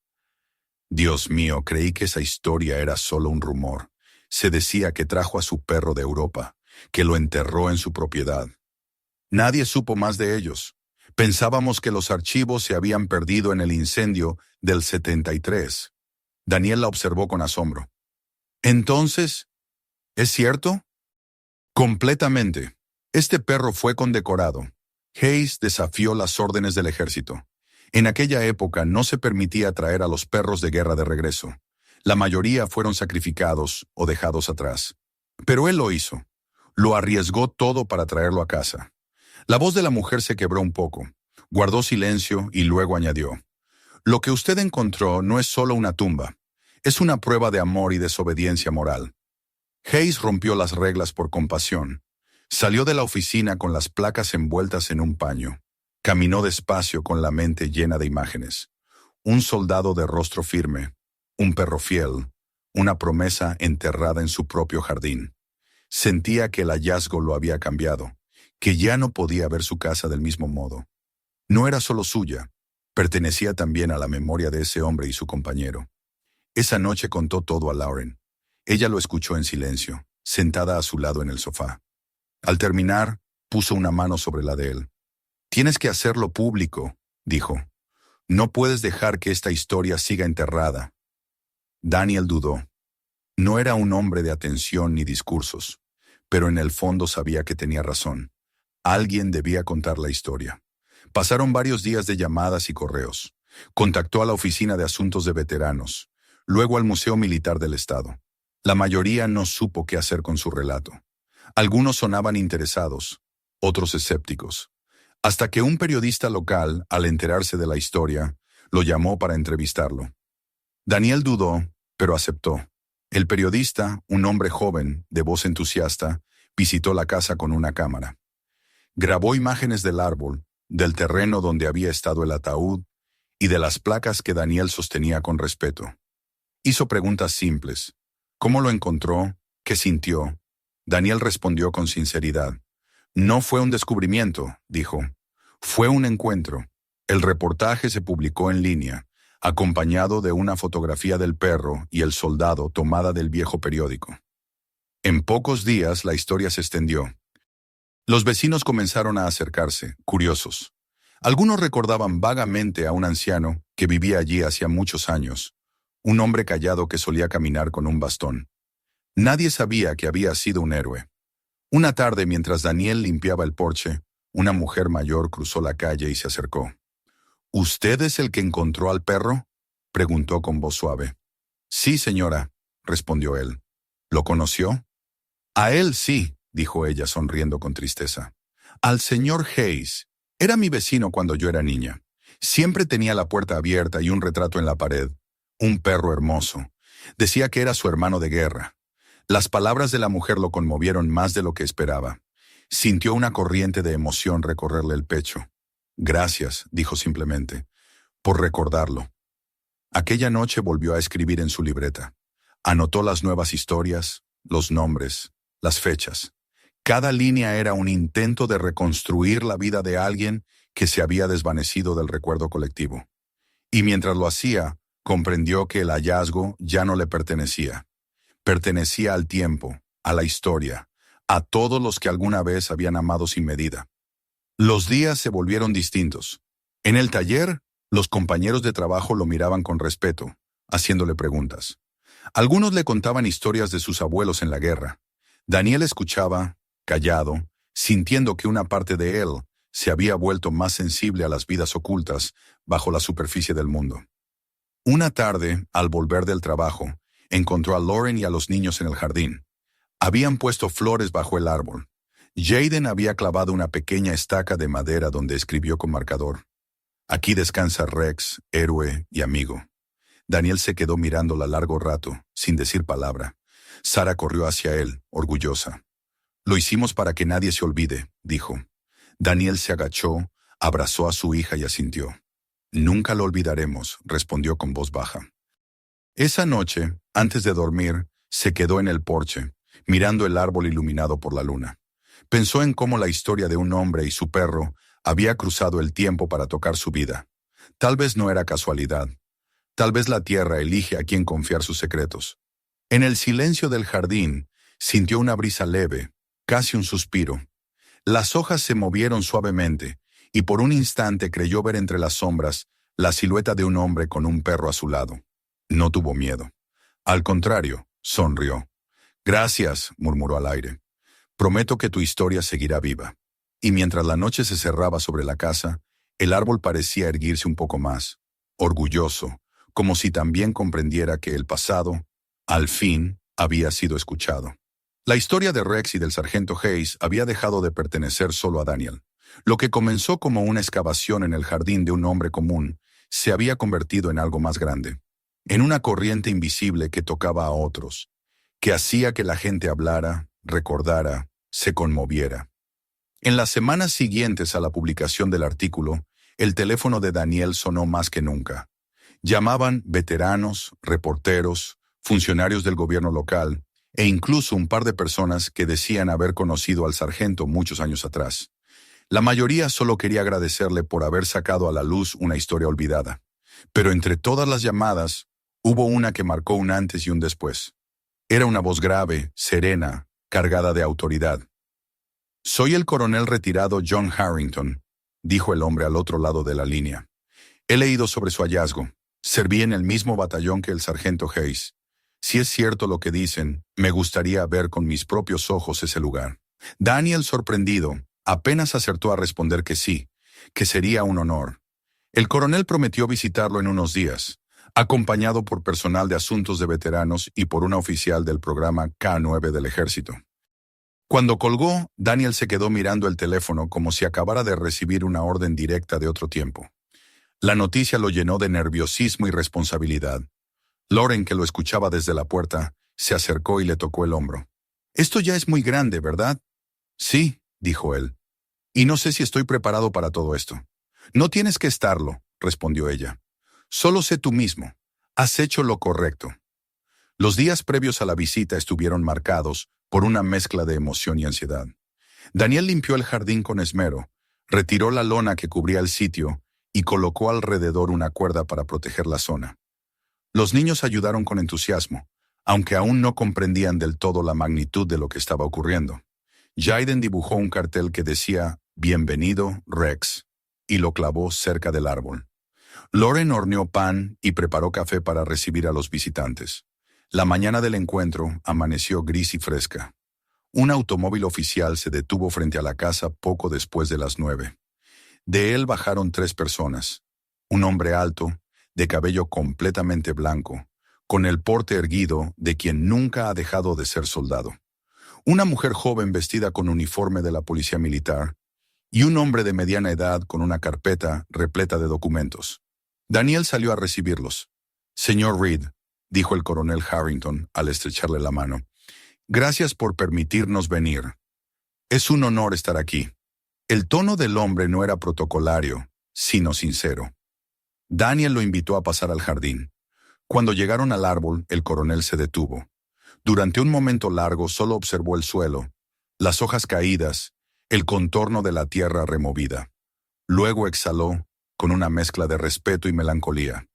Dios mío, creí que esa historia era solo un rumor. Se decía que trajo a su perro de Europa, que lo enterró en su propiedad. Nadie supo más de ellos. Pensábamos que los archivos se habían perdido en el incendio del 73. Daniel la observó con asombro. Entonces, ¿es cierto? Completamente. Este perro fue condecorado. Hayes desafió las órdenes del ejército. En aquella época no se permitía traer a los perros de guerra de regreso. La mayoría fueron sacrificados o dejados atrás. Pero él lo hizo. Lo arriesgó todo para traerlo a casa. La voz de la mujer se quebró un poco. Guardó silencio y luego añadió: lo que usted encontró no es solo una tumba. Es una prueba de amor y desobediencia moral. Hayes rompió las reglas por compasión. Salió de la oficina con las placas envueltas en un paño. Caminó despacio con la mente llena de imágenes. Un soldado de rostro firme, un perro fiel, una promesa enterrada en su propio jardín. Sentía que el hallazgo lo había cambiado, que ya no podía ver su casa del mismo modo. No era solo suya, pertenecía también a la memoria de ese hombre y su compañero. Esa noche contó todo a Lauren. Ella lo escuchó en silencio, sentada a su lado en el sofá. Al terminar, puso una mano sobre la de él. Tienes que hacerlo público, dijo. No puedes dejar que esta historia siga enterrada. Daniel dudó. No era un hombre de atención ni discursos, pero en el fondo sabía que tenía razón. Alguien debía contar la historia. Pasaron varios días de llamadas y correos. Contactó a la Oficina de Asuntos de Veteranos, luego al Museo Militar del Estado. La mayoría no supo qué hacer con su relato. Algunos sonaban interesados, otros escépticos. Hasta que un periodista local, al enterarse de la historia, lo llamó para entrevistarlo. Daniel dudó, pero aceptó. El periodista, un hombre joven, de voz entusiasta, visitó la casa con una cámara. Grabó imágenes del árbol, del terreno donde había estado el ataúd y de las placas que Daniel sostenía con respeto. Hizo preguntas simples. ¿Cómo lo encontró? ¿Qué sintió? Daniel respondió con sinceridad. No fue un descubrimiento, dijo. Fue un encuentro. El reportaje se publicó en línea, acompañado de una fotografía del perro y el soldado tomada del viejo periódico. En pocos días la historia se extendió. Los vecinos comenzaron a acercarse, curiosos. Algunos recordaban vagamente a un anciano que vivía allí hacía muchos años, un hombre callado que solía caminar con un bastón. Nadie sabía que había sido un héroe. Una tarde, mientras Daniel limpiaba el porche, una mujer mayor cruzó la calle y se acercó. ¿Usted es el que encontró al perro?, preguntó con voz suave. Sí, señora, respondió él. ¿Lo conoció? A él sí, dijo ella sonriendo con tristeza. Al señor Hayes. Era mi vecino cuando yo era niña. Siempre tenía la puerta abierta y un retrato en la pared. Un perro hermoso. Decía que era su hermano de guerra. Las palabras de la mujer lo conmovieron más de lo que esperaba. Sintió una corriente de emoción recorrerle el pecho. Gracias, dijo simplemente, por recordarlo. Aquella noche volvió a escribir en su libreta. Anotó las nuevas historias, los nombres, las fechas. Cada línea era un intento de reconstruir la vida de alguien que se había desvanecido del recuerdo colectivo. Y mientras lo hacía, comprendió que el hallazgo ya no le pertenecía. Pertenecía al tiempo, a la historia, a todos los que alguna vez habían amado sin medida. Los días se volvieron distintos. En el taller, los compañeros de trabajo lo miraban con respeto, haciéndole preguntas. Algunos le contaban historias de sus abuelos en la guerra. Daniel escuchaba, callado, sintiendo que una parte de él se había vuelto más sensible a las vidas ocultas bajo la superficie del mundo. Una tarde, al volver del trabajo, encontró a Lauren y a los niños en el jardín. Habían puesto flores bajo el árbol. Jaden había clavado una pequeña estaca de madera donde escribió con marcador. Aquí descansa Rex, héroe y amigo. Daniel se quedó mirándola largo rato, sin decir palabra. Sara corrió hacia él, orgullosa. Lo hicimos para que nadie se olvide, dijo. Daniel se agachó, abrazó a su hija y asintió. Nunca lo olvidaremos, respondió con voz baja. Esa noche, antes de dormir, se quedó en el porche, mirando el árbol iluminado por la luna. Pensó en cómo la historia de un hombre y su perro había cruzado el tiempo para tocar su vida. Tal vez no era casualidad. Tal vez la tierra elige a quién confiar sus secretos. En el silencio del jardín, sintió una brisa leve, casi un suspiro. Las hojas se movieron suavemente, y por un instante creyó ver entre las sombras la silueta de un hombre con un perro a su lado. No tuvo miedo. Al contrario, sonrió. Gracias, murmuró al aire. Prometo que tu historia seguirá viva. Y mientras la noche se cerraba sobre la casa, el árbol parecía erguirse un poco más, orgulloso, como si también comprendiera que el pasado, al fin, había sido escuchado. La historia de Rex y del sargento Hayes había dejado de pertenecer solo a Daniel. Lo que comenzó como una excavación en el jardín de un hombre común se había convertido en algo más grande, en una corriente invisible que tocaba a otros, que hacía que la gente hablara, recordara, se conmoviera. En las semanas siguientes a la publicación del artículo, el teléfono de Daniel sonó más que nunca. Llamaban veteranos, reporteros, funcionarios del gobierno local e incluso un par de personas que decían haber conocido al sargento muchos años atrás. La mayoría solo quería agradecerle por haber sacado a la luz una historia olvidada. Pero entre todas las llamadas, hubo una que marcó un antes y un después. Era una voz grave, serena, cargada de autoridad. «Soy el coronel retirado John Harrington», dijo el hombre al otro lado de la línea. «He leído sobre su hallazgo. Serví en el mismo batallón que el sargento Hayes. Si es cierto lo que dicen, me gustaría ver con mis propios ojos ese lugar». Daniel, sorprendido, apenas acertó a responder que sí. que sería un honor. El coronel prometió visitarlo en unos días, acompañado por personal de asuntos de veteranos y por una oficial del programa K-9 del ejército. Cuando colgó, Daniel se quedó mirando el teléfono como si acabara de recibir una orden directa de otro tiempo. La noticia lo llenó de nerviosismo y responsabilidad. Lauren, que lo escuchaba desde la puerta, se acercó y le tocó el hombro. «Esto ya es muy grande, ¿verdad?» «Sí», dijo él. «Y no sé si estoy preparado para todo esto». «No tienes que estarlo», respondió ella. «Solo sé tú mismo. Has hecho lo correcto». Los días previos a la visita estuvieron marcados por una mezcla de emoción y ansiedad. Daniel limpió el jardín con esmero, retiró la lona que cubría el sitio y colocó alrededor una cuerda para proteger la zona. Los niños ayudaron con entusiasmo, aunque aún no comprendían del todo la magnitud de lo que estaba ocurriendo. Jaden dibujó un cartel que decía «Bienvenido, Rex», y lo clavó cerca del árbol. Lauren horneó pan y preparó café para recibir a los visitantes. La mañana del encuentro amaneció gris y fresca. Un automóvil oficial se detuvo frente a la casa poco después de las 9. De él bajaron 3 personas. Un hombre alto, de cabello completamente blanco, con el porte erguido de quien nunca ha dejado de ser soldado. Una mujer joven vestida con uniforme de la policía militar y un hombre de mediana edad con una carpeta repleta de documentos. Daniel salió a recibirlos. «Señor Reed», dijo el coronel Harrington al estrecharle la mano, «gracias por permitirnos venir. Es un honor estar aquí». El tono del hombre no era protocolario, sino sincero. Daniel lo invitó a pasar al jardín. Cuando llegaron al árbol, el coronel se detuvo. Durante un momento largo solo observó el suelo, las hojas caídas, el contorno de la tierra removida. Luego exhaló, con una mezcla de respeto y melancolía.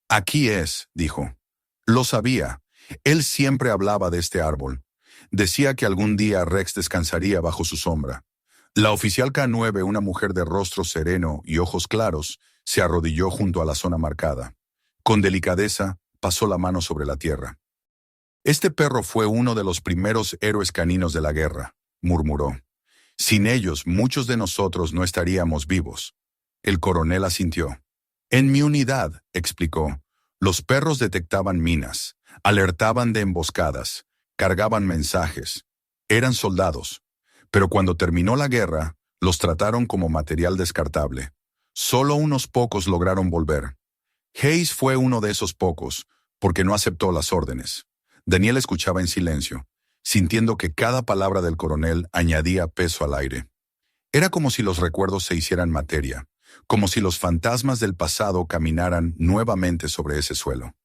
«Aquí es», dijo. Lo sabía. Él siempre hablaba de este árbol. Decía que algún día Rex descansaría bajo su sombra. La oficial K-9, una mujer de rostro sereno y ojos claros, se arrodilló junto a la zona marcada. Con delicadeza, pasó la mano sobre la tierra. «Este perro fue uno de los primeros héroes caninos de la guerra», murmuró. «Sin ellos, muchos de nosotros no estaríamos vivos». El coronel asintió. «En mi unidad», explicó, «los perros detectaban minas, alertaban de emboscadas, cargaban mensajes. Eran soldados. Pero cuando terminó la guerra, los trataron como material descartable. Solo unos pocos lograron volver. Hayes fue uno de esos pocos, porque no aceptó las órdenes». Daniel escuchaba en silencio, sintiendo que cada palabra del coronel añadía peso al aire. Era como si los recuerdos se hicieran materia, como si los fantasmas del pasado caminaran nuevamente sobre ese suelo.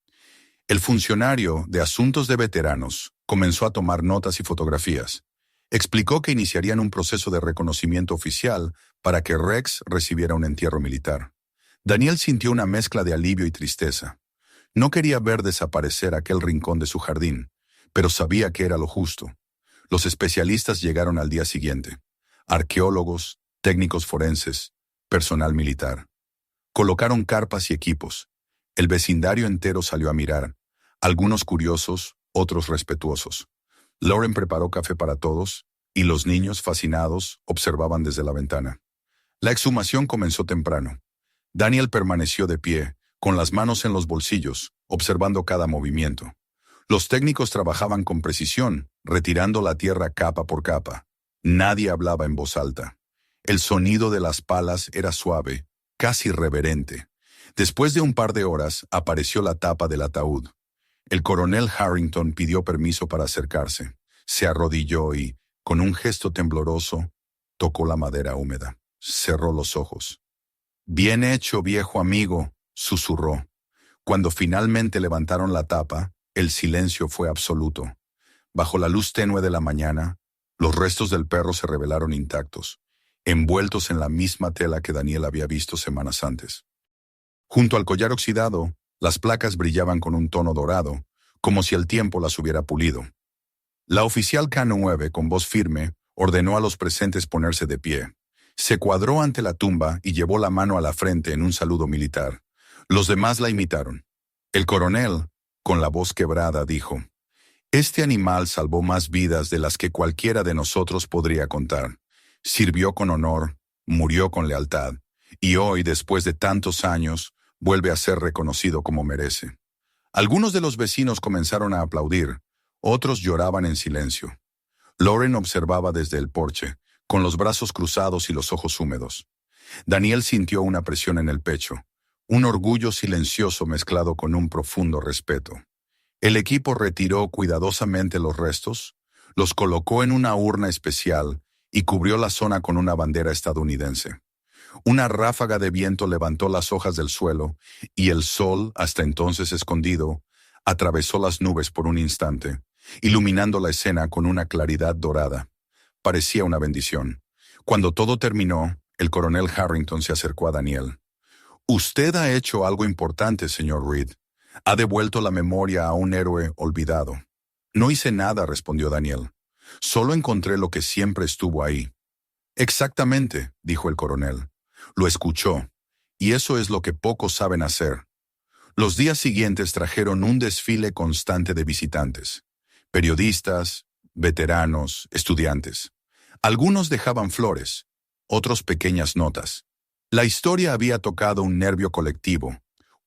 El funcionario de Asuntos de Veteranos comenzó a tomar notas y fotografías. Explicó que iniciarían un proceso de reconocimiento oficial para que Rex recibiera un entierro militar. Daniel sintió una mezcla de alivio y tristeza. No quería ver desaparecer aquel rincón de su jardín, pero sabía que era lo justo. Los especialistas llegaron al día siguiente. Arqueólogos, técnicos forenses, personal militar. Colocaron carpas y equipos. El vecindario entero salió a mirar, algunos curiosos, otros respetuosos. Lauren preparó café para todos, y los niños, fascinados, observaban desde la ventana. La exhumación comenzó temprano. Daniel permaneció de pie, con las manos en los bolsillos, observando cada movimiento. Los técnicos trabajaban con precisión, retirando la tierra capa por capa. Nadie hablaba en voz alta. El sonido de las palas era suave, casi reverente. Después de un par de horas, apareció la tapa del ataúd. El coronel Harrington pidió permiso para acercarse. Se arrodilló y, con un gesto tembloroso, tocó la madera húmeda. Cerró los ojos. «Bien hecho, viejo amigo», susurró. Cuando finalmente levantaron la tapa, el silencio fue absoluto. Bajo la luz tenue de la mañana, los restos del perro se revelaron intactos, envueltos en la misma tela que Daniel había visto semanas antes. Junto al collar oxidado, las placas brillaban con un tono dorado, como si el tiempo las hubiera pulido. La oficial K-9, con voz firme, ordenó a los presentes ponerse de pie. Se cuadró ante la tumba y llevó la mano a la frente en un saludo militar. Los demás la imitaron. El coronel, con la voz quebrada, dijo: «Este animal salvó más vidas de las que cualquiera de nosotros podría contar. Sirvió con honor, murió con lealtad. Y hoy, después de tantos años, vuelve a ser reconocido como merece. Algunos de los vecinos comenzaron a aplaudir, otros lloraban en silencio. Lauren observaba desde el porche, con los brazos cruzados y los ojos húmedos. Daniel sintió una presión en el pecho, un orgullo silencioso mezclado con un profundo respeto. El equipo retiró cuidadosamente los restos, los colocó en una urna especial y cubrió la zona con una bandera estadounidense. Una ráfaga de viento levantó las hojas del suelo y el sol, hasta entonces escondido, atravesó las nubes por un instante, iluminando la escena con una claridad dorada. Parecía una bendición. Cuando todo terminó, el coronel Harrington se acercó a Daniel. «Usted ha hecho algo importante, señor Reed. Ha devuelto la memoria a un héroe olvidado». «No hice nada», respondió Daniel. «Solo encontré lo que siempre estuvo ahí». «Exactamente», dijo el coronel. Lo escuchó, y eso es lo que pocos saben hacer. Los días siguientes trajeron un desfile constante de visitantes. Periodistas, veteranos, estudiantes. Algunos dejaban flores, otros pequeñas notas. La historia había tocado un nervio colectivo,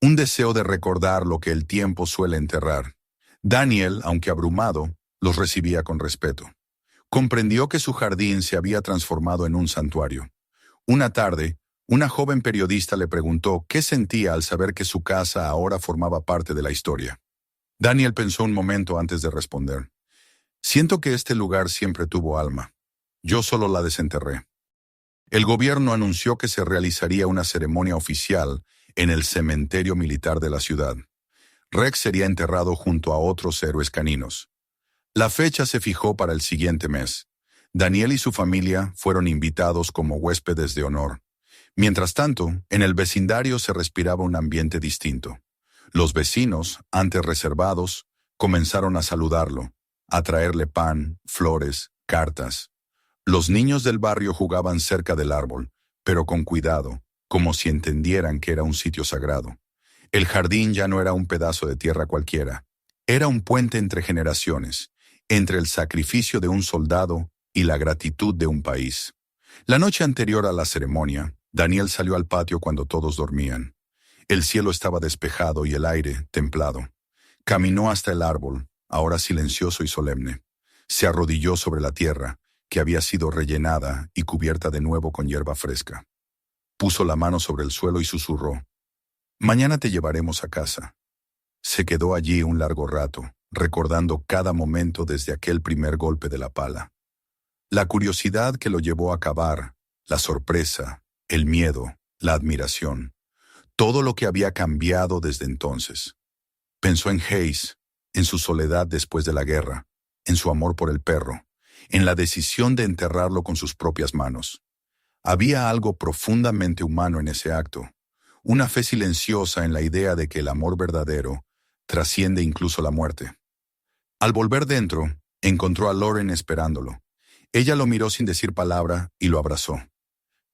un deseo de recordar lo que el tiempo suele enterrar. Daniel, aunque abrumado, los recibía con respeto. Comprendió que su jardín se había transformado en un santuario. Una tarde, una joven periodista le preguntó qué sentía al saber que su casa ahora formaba parte de la historia. Daniel pensó un momento antes de responder. «Siento que este lugar siempre tuvo alma. Yo solo la desenterré». El gobierno anunció que se realizaría una ceremonia oficial en el cementerio militar de la ciudad. Rex sería enterrado junto a otros héroes caninos. La fecha se fijó para el siguiente mes. Daniel y su familia fueron invitados como huéspedes de honor. Mientras tanto, en el vecindario se respiraba un ambiente distinto. Los vecinos, antes reservados, comenzaron a saludarlo, a traerle pan, flores, cartas. Los niños del barrio jugaban cerca del árbol, pero con cuidado, como si entendieran que era un sitio sagrado. El jardín ya no era un pedazo de tierra cualquiera. Era un puente entre generaciones, entre el sacrificio de un soldado y la gratitud de un país. La noche anterior a la ceremonia, Daniel salió al patio cuando todos dormían. El cielo estaba despejado y el aire templado. Caminó hasta el árbol, ahora silencioso y solemne. Se arrodilló sobre la tierra, que había sido rellenada y cubierta de nuevo con hierba fresca. Puso la mano sobre el suelo y susurró: «Mañana te llevaremos a casa». Se quedó allí un largo rato, recordando cada momento desde aquel primer golpe de la pala. La curiosidad que lo llevó a cavar, la sorpresa, el miedo, la admiración, todo lo que había cambiado desde entonces. Pensó en Hayes, en su soledad después de la guerra, en su amor por el perro, en la decisión de enterrarlo con sus propias manos. Había algo profundamente humano en ese acto, una fe silenciosa en la idea de que el amor verdadero trasciende incluso la muerte. Al volver dentro, encontró a Lauren esperándolo. Ella lo miró sin decir palabra y lo abrazó.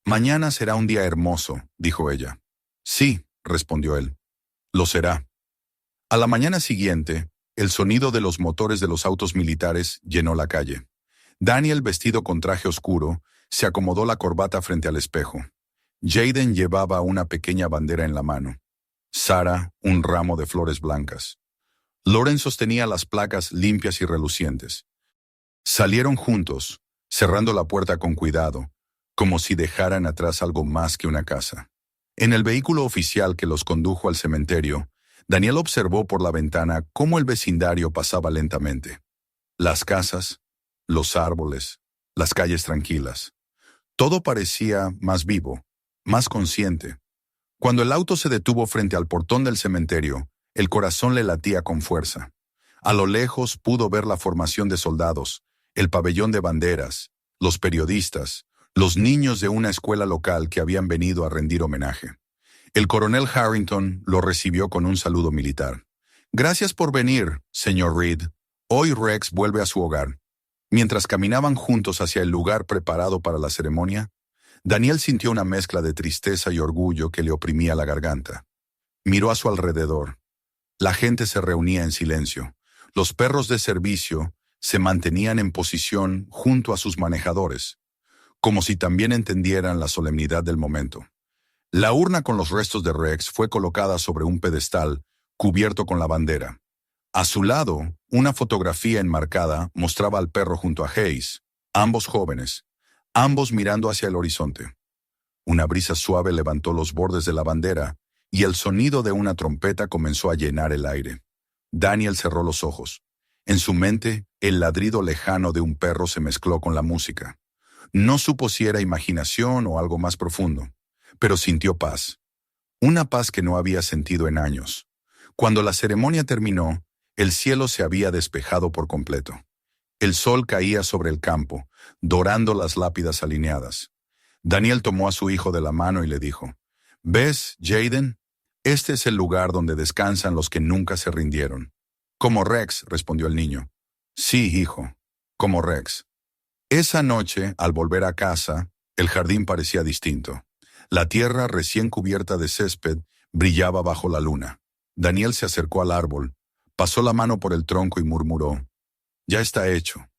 «Mañana será un día hermoso», dijo ella. «Sí», respondió él. «Lo será». A la mañana siguiente, el sonido de los motores de los autos militares llenó la calle. Daniel, vestido con traje oscuro, se acomodó la corbata frente al espejo. Jaden llevaba una pequeña bandera en la mano. Sarah, un ramo de flores blancas. Lauren sostenía las placas limpias y relucientes. Salieron juntos, cerrando la puerta con cuidado, como si dejaran atrás algo más que una casa. En el vehículo oficial que los condujo al cementerio, Daniel observó por la ventana cómo el vecindario pasaba lentamente. Las casas, los árboles, las calles tranquilas. Todo parecía más vivo, más consciente. Cuando el auto se detuvo frente al portón del cementerio, el corazón le latía con fuerza. A lo lejos pudo ver la formación de soldados, el pabellón de banderas, los periodistas, los niños de una escuela local que habían venido a rendir homenaje. El coronel Harrington lo recibió con un saludo militar. «Gracias por venir, señor Reed. Hoy Rex vuelve a su hogar». Mientras caminaban juntos hacia el lugar preparado para la ceremonia, Daniel sintió una mezcla de tristeza y orgullo que le oprimía la garganta. Miró a su alrededor. La gente se reunía en silencio. Los perros de servicio se mantenían en posición junto a sus manejadores, como si también entendieran la solemnidad del momento. La urna con los restos de Rex fue colocada sobre un pedestal cubierto con la bandera. A su lado, una fotografía enmarcada mostraba al perro junto a Hayes, ambos jóvenes, ambos mirando hacia el horizonte. Una brisa suave levantó los bordes de la bandera y el sonido de una trompeta comenzó a llenar el aire. Daniel cerró los ojos. En su mente, el ladrido lejano de un perro se mezcló con la música. No supo si era imaginación o algo más profundo, pero sintió paz. Una paz que no había sentido en años. Cuando la ceremonia terminó, el cielo se había despejado por completo. El sol caía sobre el campo, dorando las lápidas alineadas. Daniel tomó a su hijo de la mano y le dijo, «¿Ves, Jaden? Este es el lugar donde descansan los que nunca se rindieron». «Como Rex», respondió el niño. «Sí, hijo, como Rex». Esa noche, al volver a casa, el jardín parecía distinto. La tierra, recién cubierta de césped, brillaba bajo la luna. Daniel se acercó al árbol, pasó la mano por el tronco y murmuró, «Ya está hecho».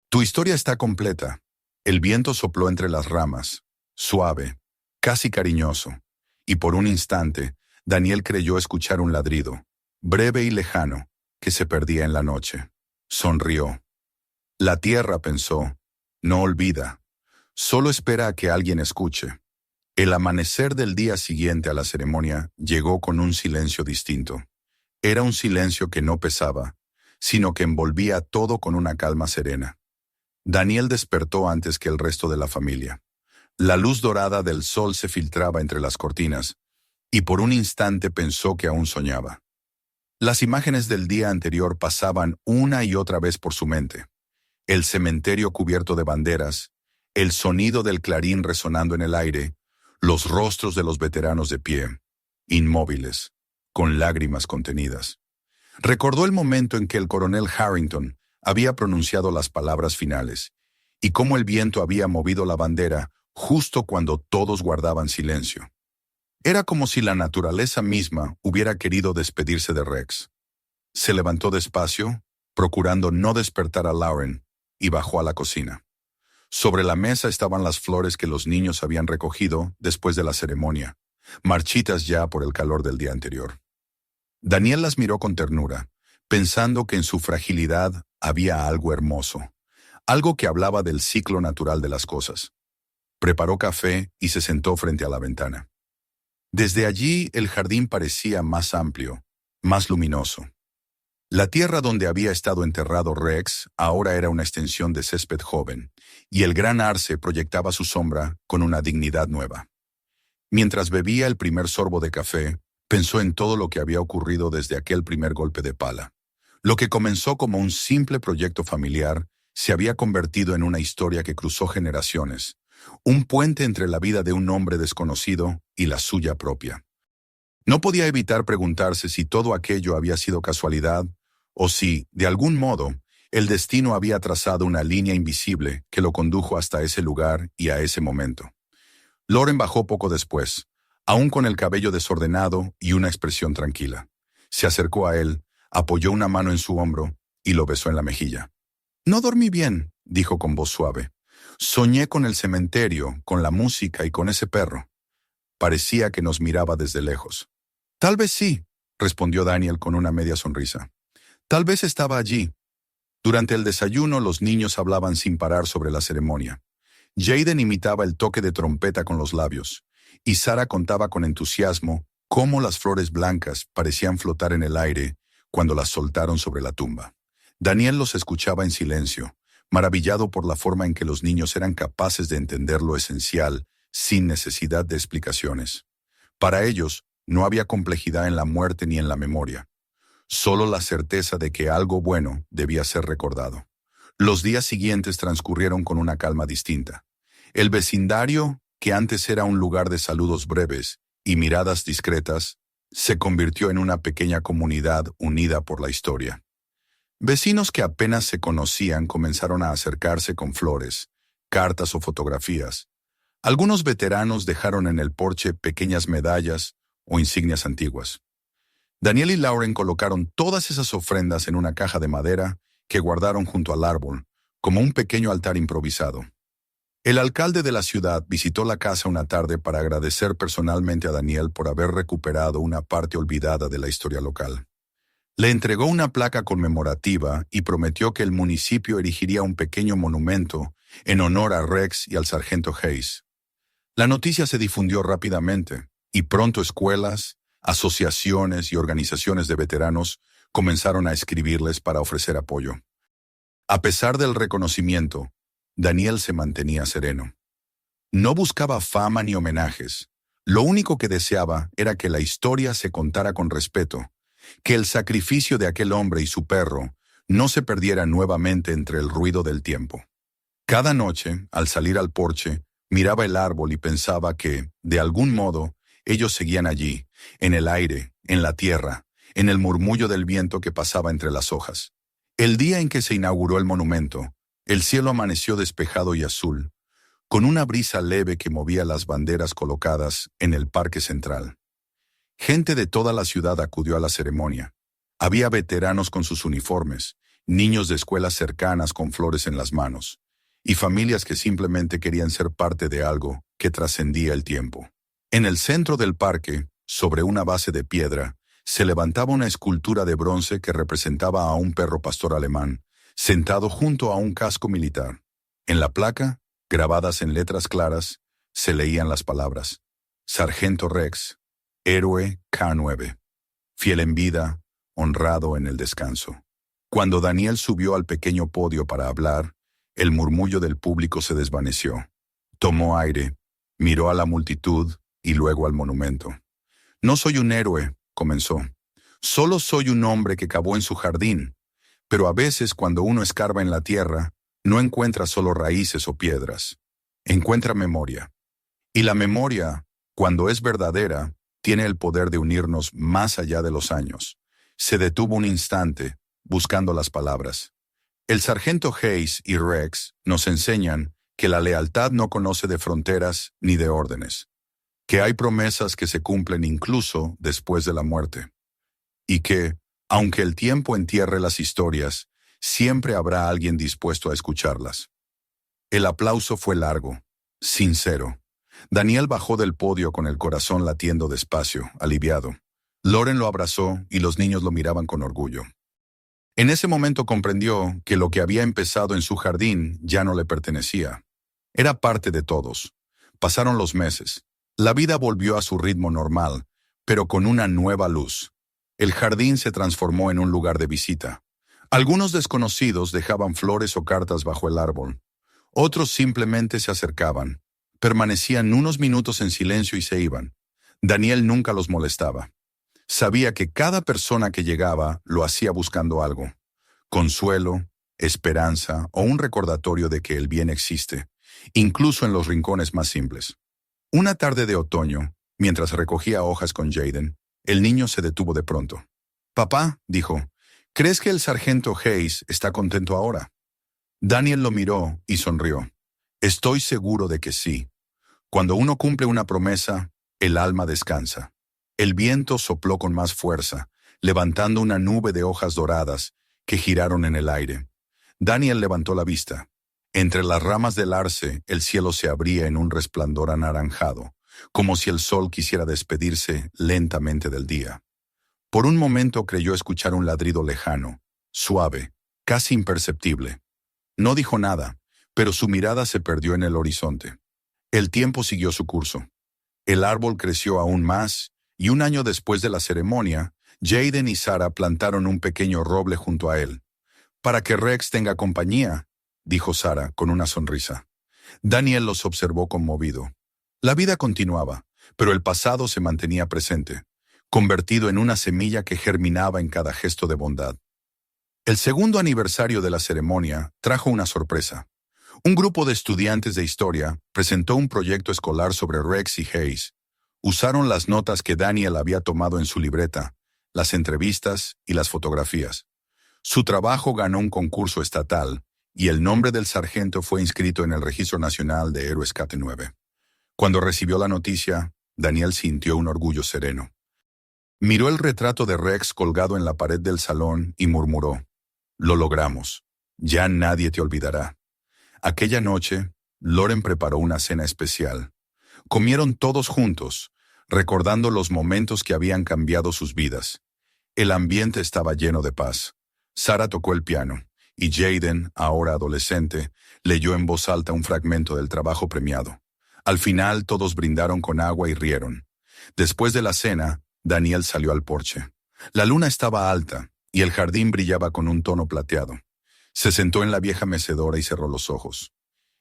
Tu historia está completa. El viento sopló entre las ramas, suave, casi cariñoso, y por un instante, Daniel creyó escuchar un ladrido, breve y lejano, que se perdía en la noche. Sonrió. La tierra, pensó, no olvida, solo espera a que alguien escuche. El amanecer del día siguiente a la ceremonia llegó con un silencio distinto. Era un silencio que no pesaba, sino que envolvía todo con una calma serena. Daniel despertó antes que el resto de la familia. La luz dorada del sol se filtraba entre las cortinas, y por un instante pensó que aún soñaba. Las imágenes del día anterior pasaban una y otra vez por su mente. El cementerio cubierto de banderas, el sonido del clarín resonando en el aire, los rostros de los veteranos de pie, inmóviles, con lágrimas contenidas. Recordó el momento en que el coronel Harrington había pronunciado las palabras finales, y cómo el viento había movido la bandera justo cuando todos guardaban silencio. Era como si la naturaleza misma hubiera querido despedirse de Rex. Se levantó despacio, procurando no despertar a Lauren, y bajó a la cocina. Sobre la mesa estaban las flores que los niños habían recogido después de la ceremonia, marchitas ya por el calor del día anterior. Daniel las miró con ternura, pensando que en su fragilidad había algo hermoso, algo que hablaba del ciclo natural de las cosas. Preparó café y se sentó frente a la ventana. Desde allí el jardín parecía más amplio, más luminoso. La tierra donde había estado enterrado Rex ahora era una extensión de césped joven, y el gran arce proyectaba su sombra con una dignidad nueva. Mientras bebía el primer sorbo de café, pensó en todo lo que había ocurrido desde aquel primer golpe de pala. Lo que comenzó como un simple proyecto familiar se había convertido en una historia que cruzó generaciones, un puente entre la vida de un hombre desconocido y la suya propia. No podía evitar preguntarse si todo aquello había sido casualidad o si, de algún modo, el destino había trazado una línea invisible que lo condujo hasta ese lugar y a ese momento. Lauren bajó poco después, aún con el cabello desordenado y una expresión tranquila. Se acercó a él, apoyó una mano en su hombro y lo besó en la mejilla. «No dormí bien», dijo con voz suave. «Soñé con el cementerio, con la música y con ese perro». Parecía que nos miraba desde lejos. «Tal vez sí», respondió Daniel con una media sonrisa. «Tal vez estaba allí». Durante el desayuno los niños hablaban sin parar sobre la ceremonia. Jaden imitaba el toque de trompeta con los labios, y Sarah contaba con entusiasmo cómo las flores blancas parecían flotar en el aire cuando las soltaron sobre la tumba. Daniel los escuchaba en silencio, maravillado por la forma en que los niños eran capaces de entender lo esencial sin necesidad de explicaciones. Para ellos, no había complejidad en la muerte ni en la memoria, solo la certeza de que algo bueno debía ser recordado. Los días siguientes transcurrieron con una calma distinta. El vecindario, que antes era un lugar de saludos breves y miradas discretas, se convirtió en una pequeña comunidad unida por la historia. Vecinos que apenas se conocían comenzaron a acercarse con flores, cartas o fotografías. Algunos veteranos dejaron en el porche pequeñas medallas o insignias antiguas. Daniel y Lauren colocaron todas esas ofrendas en una caja de madera que guardaron junto al árbol, como un pequeño altar improvisado. El alcalde de la ciudad visitó la casa una tarde para agradecer personalmente a Daniel por haber recuperado una parte olvidada de la historia local. Le entregó una placa conmemorativa y prometió que el municipio erigiría un pequeño monumento en honor a Rex y al sargento Hayes. La noticia se difundió rápidamente y pronto escuelas, asociaciones y organizaciones de veteranos comenzaron a escribirles para ofrecer apoyo. A pesar del reconocimiento, Daniel se mantenía sereno. No buscaba fama ni homenajes. Lo único que deseaba era que la historia se contara con respeto, que el sacrificio de aquel hombre y su perro no se perdiera nuevamente entre el ruido del tiempo. Cada noche, al salir al porche, miraba el árbol y pensaba que, de algún modo, ellos seguían allí, en el aire, en la tierra, en el murmullo del viento que pasaba entre las hojas. El día en que se inauguró el monumento, el cielo amaneció despejado y azul, con una brisa leve que movía las banderas colocadas en el parque central. Gente de toda la ciudad acudió a la ceremonia. Había veteranos con sus uniformes, niños de escuelas cercanas con flores en las manos, y familias que simplemente querían ser parte de algo que trascendía el tiempo. En el centro del parque, sobre una base de piedra, se levantaba una escultura de bronce que representaba a un perro pastor alemán, sentado junto a un casco militar. En la placa, grabadas en letras claras, se leían las palabras: Sargento Rex, héroe K9, fiel en vida, honrado en el descanso. Cuando Daniel subió al pequeño podio para hablar, el murmullo del público se desvaneció. Tomó aire, miró a la multitud y luego al monumento. No soy un héroe, comenzó. Solo soy un hombre que cavó en su jardín. Pero a veces cuando uno escarba en la tierra, no encuentra solo raíces o piedras. Encuentra memoria. Y la memoria, cuando es verdadera, tiene el poder de unirnos más allá de los años. Se detuvo un instante, buscando las palabras. El sargento Hayes y Rex nos enseñan que la lealtad no conoce de fronteras ni de órdenes, que hay promesas que se cumplen incluso después de la muerte, y que, aunque el tiempo entierre las historias, siempre habrá alguien dispuesto a escucharlas. El aplauso fue largo, sincero. Daniel bajó del podio con el corazón latiendo despacio, aliviado. Lauren lo abrazó y los niños lo miraban con orgullo. En ese momento comprendió que lo que había empezado en su jardín ya no le pertenecía. Era parte de todos. Pasaron los meses. La vida volvió a su ritmo normal, pero con una nueva luz. El jardín se transformó en un lugar de visita. Algunos desconocidos dejaban flores o cartas bajo el árbol. Otros simplemente se acercaban. Permanecían unos minutos en silencio y se iban. Daniel nunca los molestaba. Sabía que cada persona que llegaba lo hacía buscando algo: consuelo, esperanza o un recordatorio de que el bien existe, incluso en los rincones más simples. Una tarde de otoño, mientras recogía hojas con Jaden, el niño se detuvo de pronto. «Papá», dijo, «¿crees que el sargento Hayes está contento ahora?» Daniel lo miró y sonrió. «Estoy seguro de que sí. Cuando uno cumple una promesa, el alma descansa». El viento sopló con más fuerza, levantando una nube de hojas doradas que giraron en el aire. Daniel levantó la vista. Entre las ramas del arce, el cielo se abría en un resplandor anaranjado, como si el sol quisiera despedirse lentamente del día. Por un momento creyó escuchar un ladrido lejano, suave, casi imperceptible. No dijo nada, pero su mirada se perdió en el horizonte. El tiempo siguió su curso. El árbol creció aún más, y un año después de la ceremonia, Jaden y Sarah plantaron un pequeño roble junto a él. «Para que Rex tenga compañía», dijo Sarah con una sonrisa. Daniel los observó conmovido. La vida continuaba, pero el pasado se mantenía presente, convertido en una semilla que germinaba en cada gesto de bondad. El segundo aniversario de la ceremonia trajo una sorpresa. Un grupo de estudiantes de historia presentó un proyecto escolar sobre Rex y Hayes. Usaron las notas que Daniel había tomado en su libreta, las entrevistas y las fotografías. Su trabajo ganó un concurso estatal y el nombre del sargento fue inscrito en el Registro Nacional de Héroes K9. Cuando recibió la noticia, Daniel sintió un orgullo sereno. Miró el retrato de Rex colgado en la pared del salón y murmuró: «Lo logramos. Ya nadie te olvidará». Aquella noche, Lauren preparó una cena especial. Comieron todos juntos, recordando los momentos que habían cambiado sus vidas. El ambiente estaba lleno de paz. Sarah tocó el piano, y Jaden, ahora adolescente, leyó en voz alta un fragmento del trabajo premiado. Al final todos brindaron con agua y rieron. Después de la cena, Daniel salió al porche. La luna estaba alta, y el jardín brillaba con un tono plateado. Se sentó en la vieja mecedora y cerró los ojos.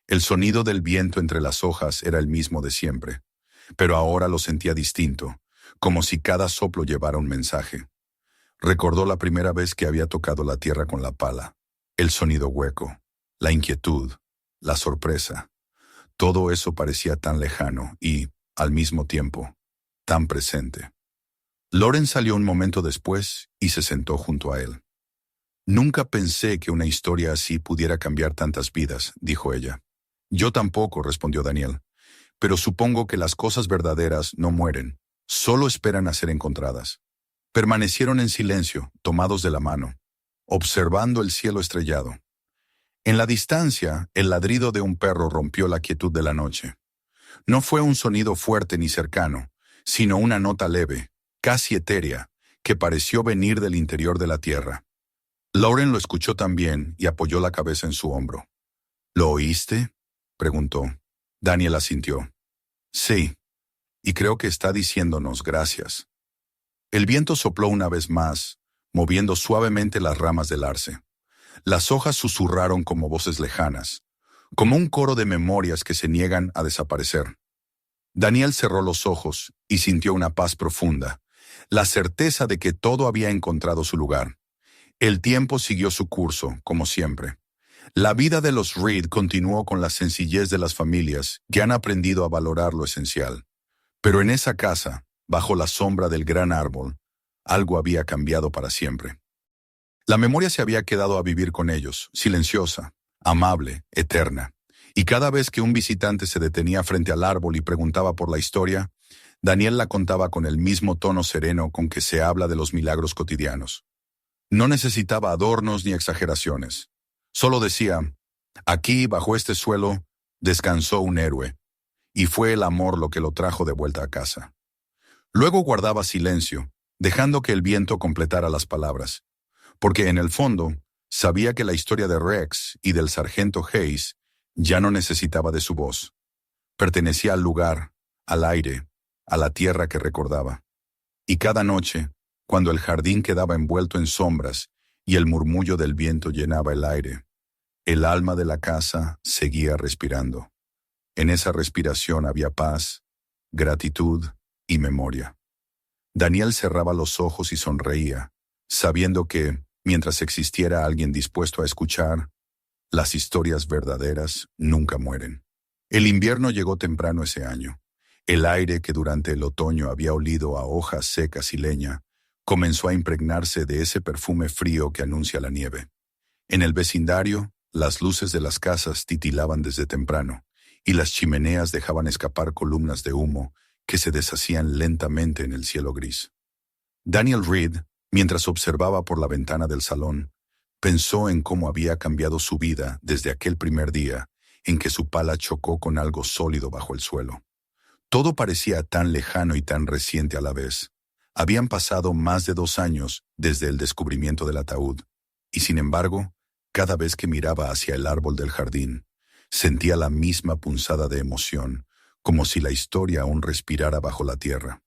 El sonido del viento entre las hojas era el mismo de siempre, pero ahora lo sentía distinto, como si cada soplo llevara un mensaje. Recordó la primera vez que había tocado la tierra con la pala, el sonido hueco, la inquietud, la sorpresa. Todo eso parecía tan lejano y, al mismo tiempo, tan presente. Lauren salió un momento después y se sentó junto a él. «Nunca pensé que una historia así pudiera cambiar tantas vidas», dijo ella. «Yo tampoco», respondió Daniel, «pero supongo que las cosas verdaderas no mueren, solo esperan a ser encontradas». Permanecieron en silencio, tomados de la mano, observando el cielo estrellado. En la distancia, el ladrido de un perro rompió la quietud de la noche. No fue un sonido fuerte ni cercano, sino una nota leve, casi etérea, que pareció venir del interior de la tierra. Lauren lo escuchó también y apoyó la cabeza en su hombro. «¿Lo oíste?», preguntó. Daniel asintió. «Sí, y creo que está diciéndonos gracias». El viento sopló una vez más, moviendo suavemente las ramas del arce. Las hojas susurraron como voces lejanas, como un coro de memorias que se niegan a desaparecer. Daniel cerró los ojos y sintió una paz profunda, la certeza de que todo había encontrado su lugar. El tiempo siguió su curso, como siempre. La vida de los Reed continuó con la sencillez de las familias que han aprendido a valorar lo esencial. Pero en esa casa, bajo la sombra del gran árbol, algo había cambiado para siempre. La memoria se había quedado a vivir con ellos, silenciosa, amable, eterna. Y cada vez que un visitante se detenía frente al árbol y preguntaba por la historia, Daniel la contaba con el mismo tono sereno con que se habla de los milagros cotidianos. No necesitaba adornos ni exageraciones. Solo decía, «Aquí, bajo este suelo, descansó un héroe, y fue el amor lo que lo trajo de vuelta a casa». Luego guardaba silencio, dejando que el viento completara las palabras, porque en el fondo sabía que la historia de Rex y del sargento Hayes ya no necesitaba de su voz. Pertenecía al lugar, al aire, a la tierra que recordaba. Y cada noche, cuando el jardín quedaba envuelto en sombras y el murmullo del viento llenaba el aire, el alma de la casa seguía respirando. En esa respiración había paz, gratitud y memoria. Daniel cerraba los ojos y sonreía, sabiendo que, mientras existiera alguien dispuesto a escuchar, las historias verdaderas nunca mueren. El invierno llegó temprano ese año. El aire que durante el otoño había olido a hojas secas y leña, comenzó a impregnarse de ese perfume frío que anuncia la nieve. En el vecindario, las luces de las casas titilaban desde temprano, y las chimeneas dejaban escapar columnas de humo que se deshacían lentamente en el cielo gris. Daniel Reed, mientras observaba por la ventana del salón, pensó en cómo había cambiado su vida desde aquel primer día en que su pala chocó con algo sólido bajo el suelo. Todo parecía tan lejano y tan reciente a la vez. Habían pasado más de 2 años desde el descubrimiento del ataúd, y sin embargo, cada vez que miraba hacia el árbol del jardín, sentía la misma punzada de emoción, como si la historia aún respirara bajo la tierra.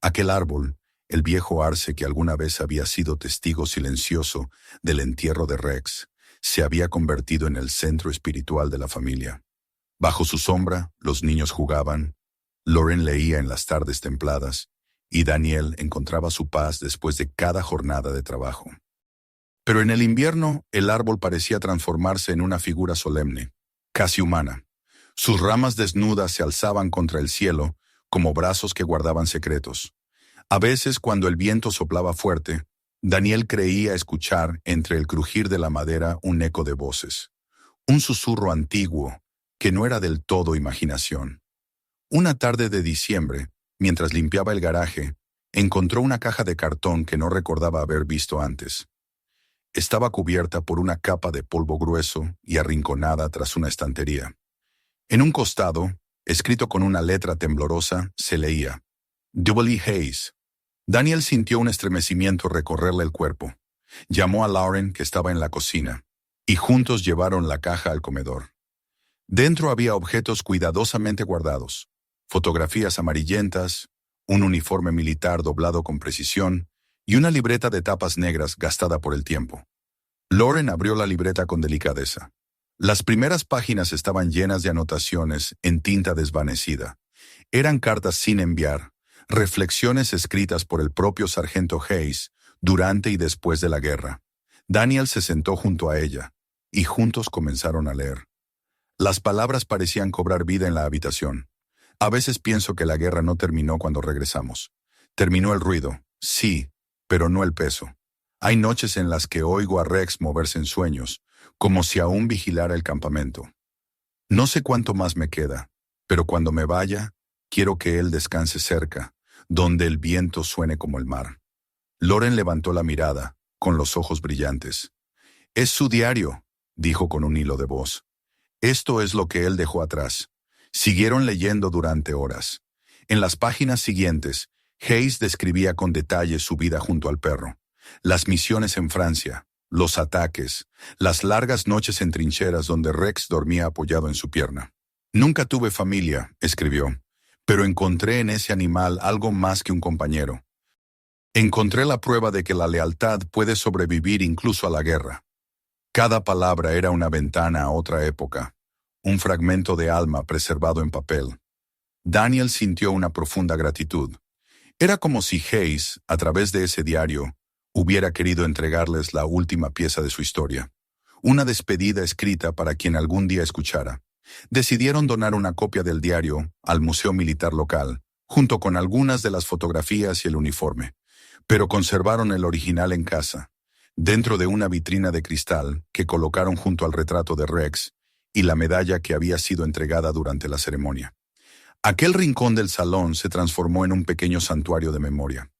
Aquel árbol, el viejo arce que alguna vez había sido testigo silencioso del entierro de Rex, se había convertido en el centro espiritual de la familia. Bajo su sombra, los niños jugaban, Lauren leía en las tardes templadas, y Daniel encontraba su paz después de cada jornada de trabajo. Pero en el invierno, el árbol parecía transformarse en una figura solemne, casi humana. Sus ramas desnudas se alzaban contra el cielo como brazos que guardaban secretos. A veces, cuando el viento soplaba fuerte, Daniel creía escuchar entre el crujir de la madera un eco de voces, un susurro antiguo que no era del todo imaginación. Una tarde de diciembre, mientras limpiaba el garaje, encontró una caja de cartón que no recordaba haber visto antes. Estaba cubierta por una capa de polvo grueso y arrinconada tras una estantería. En un costado, escrito con una letra temblorosa, se leía: W. Hayes. Daniel sintió un estremecimiento recorrerle el cuerpo. Llamó a Lauren, que estaba en la cocina, y juntos llevaron la caja al comedor. Dentro había objetos cuidadosamente guardados: fotografías amarillentas, un uniforme militar doblado con precisión y una libreta de tapas negras gastada por el tiempo. Lauren abrió la libreta con delicadeza. Las primeras páginas estaban llenas de anotaciones en tinta desvanecida. Eran cartas sin enviar, reflexiones escritas por el propio sargento Hayes durante y después de la guerra. Daniel se sentó junto a ella, y juntos comenzaron a leer. Las palabras parecían cobrar vida en la habitación. A veces pienso que la guerra no terminó cuando regresamos. Terminó el ruido, sí, pero no el peso. Hay noches en las que oigo a Rex moverse en sueños, como si aún vigilara el campamento. No sé cuánto más me queda, pero cuando me vaya, quiero que él descanse cerca, donde el viento suene como el mar. Lauren levantó la mirada, con los ojos brillantes. «Es su diario», dijo con un hilo de voz. «Esto es lo que él dejó atrás». Siguieron leyendo durante horas. En las páginas siguientes, Hayes describía con detalle su vida junto al perro, las misiones en Francia, los ataques, las largas noches en trincheras donde Rex dormía apoyado en su pierna. «Nunca tuve familia», escribió, «pero encontré en ese animal algo más que un compañero. Encontré la prueba de que la lealtad puede sobrevivir incluso a la guerra». Cada palabra era una ventana a otra época, un fragmento de alma preservado en papel. Daniel sintió una profunda gratitud. Era como si Hayes, a través de ese diario, hubiera querido entregarles la última pieza de su historia, una despedida escrita para quien algún día escuchara. Decidieron donar una copia del diario al Museo Militar local, junto con algunas de las fotografías y el uniforme, pero conservaron el original en casa, dentro de una vitrina de cristal que colocaron junto al retrato de Rex y la medalla que había sido entregada durante la ceremonia. Aquel rincón del salón se transformó en un pequeño santuario de memoria.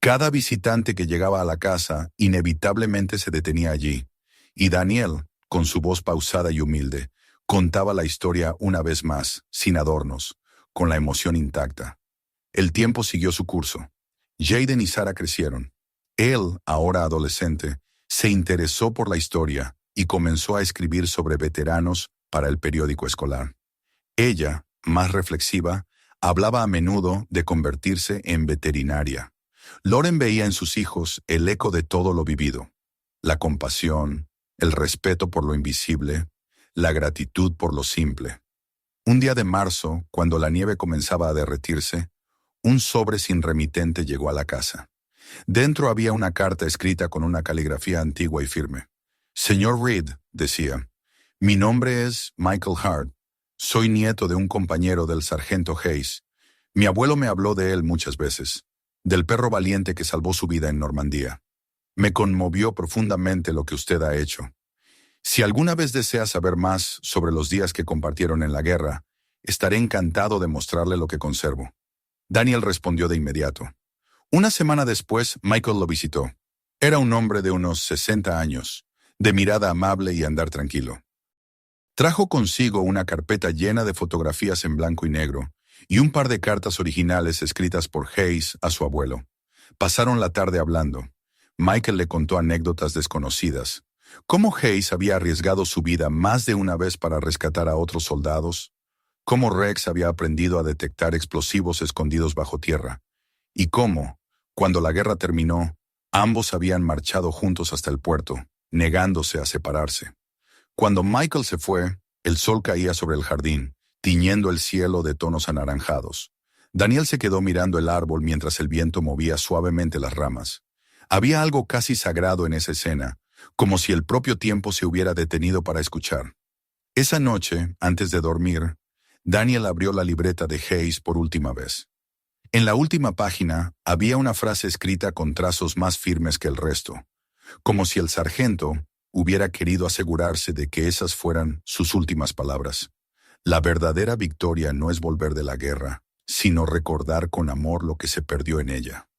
Cada visitante que llegaba a la casa inevitablemente se detenía allí, y Daniel, con su voz pausada y humilde, contaba la historia una vez más, sin adornos, con la emoción intacta. El tiempo siguió su curso. Jaden y Sarah crecieron. Él, ahora adolescente, se interesó por la historia y comenzó a escribir sobre veteranos para el periódico escolar. Ella, más reflexiva, hablaba a menudo de convertirse en veterinaria. Lauren veía en sus hijos el eco de todo lo vivido: la compasión, el respeto por lo invisible, la gratitud por lo simple. Un día de marzo, cuando la nieve comenzaba a derretirse, un sobre sin remitente llegó a la casa. Dentro había una carta escrita con una caligrafía antigua y firme. «Señor Reed», decía, «mi nombre es Michael Hart. Soy nieto de un compañero del sargento Hayes. Mi abuelo me habló de él muchas veces, del perro valiente que salvó su vida en Normandía. Me conmovió profundamente lo que usted ha hecho. Si alguna vez desea saber más sobre los días que compartieron en la guerra, estaré encantado de mostrarle lo que conservo». Daniel respondió de inmediato. Una semana después, Michael lo visitó. Era un hombre de unos 60 años, de mirada amable y andar tranquilo. Trajo consigo una carpeta llena de fotografías en blanco y negro y un par de cartas originales escritas por Hayes a su abuelo. Pasaron la tarde hablando. Michael le contó anécdotas desconocidas. Cómo Hayes había arriesgado su vida más de una vez para rescatar a otros soldados. Cómo Rex había aprendido a detectar explosivos escondidos bajo tierra. Y cómo, cuando la guerra terminó, ambos habían marchado juntos hasta el puerto, negándose a separarse. Cuando Michael se fue, el sol caía sobre el jardín, tiñendo el cielo de tonos anaranjados. Daniel se quedó mirando el árbol mientras el viento movía suavemente las ramas. Había algo casi sagrado en esa escena, como si el propio tiempo se hubiera detenido para escuchar. Esa noche, antes de dormir, Daniel abrió la libreta de Hayes por última vez. En la última página había una frase escrita con trazos más firmes que el resto, como si el sargento hubiera querido asegurarse de que esas fueran sus últimas palabras. La verdadera victoria no es volver de la guerra, sino recordar con amor lo que se perdió en ella.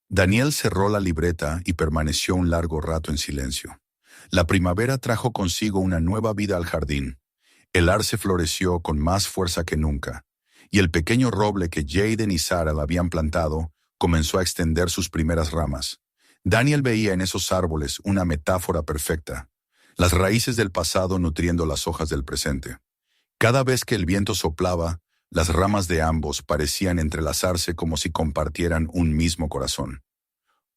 Daniel cerró la libreta y permaneció un largo rato en silencio. La primavera trajo consigo una nueva vida al jardín. El arce floreció con más fuerza que nunca, y el pequeño roble que Jaden y Sarah habían plantado comenzó a extender sus primeras ramas. Daniel veía en esos árboles una metáfora perfecta, las raíces del pasado nutriendo las hojas del presente. Cada vez que el viento soplaba, las ramas de ambos parecían entrelazarse como si compartieran un mismo corazón.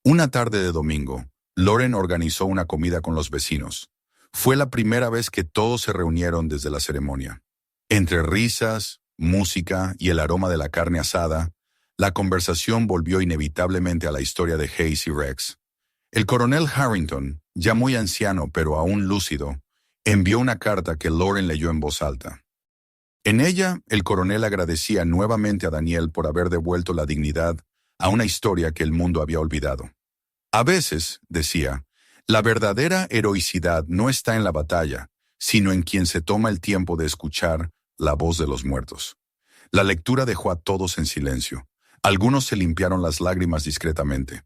Una tarde de domingo, Lauren organizó una comida con los vecinos. Fue la primera vez que todos se reunieron desde la ceremonia. Entre risas, música y el aroma de la carne asada, la conversación volvió inevitablemente a la historia de Hayes y Rex. El coronel Harrington, ya muy anciano pero aún lúcido, envió una carta que Lauren leyó en voz alta. En ella, el coronel agradecía nuevamente a Daniel por haber devuelto la dignidad a una historia que el mundo había olvidado. A veces, decía, la verdadera heroicidad no está en la batalla, sino en quien se toma el tiempo de escuchar la voz de los muertos. La lectura dejó a todos en silencio. Algunos se limpiaron las lágrimas discretamente.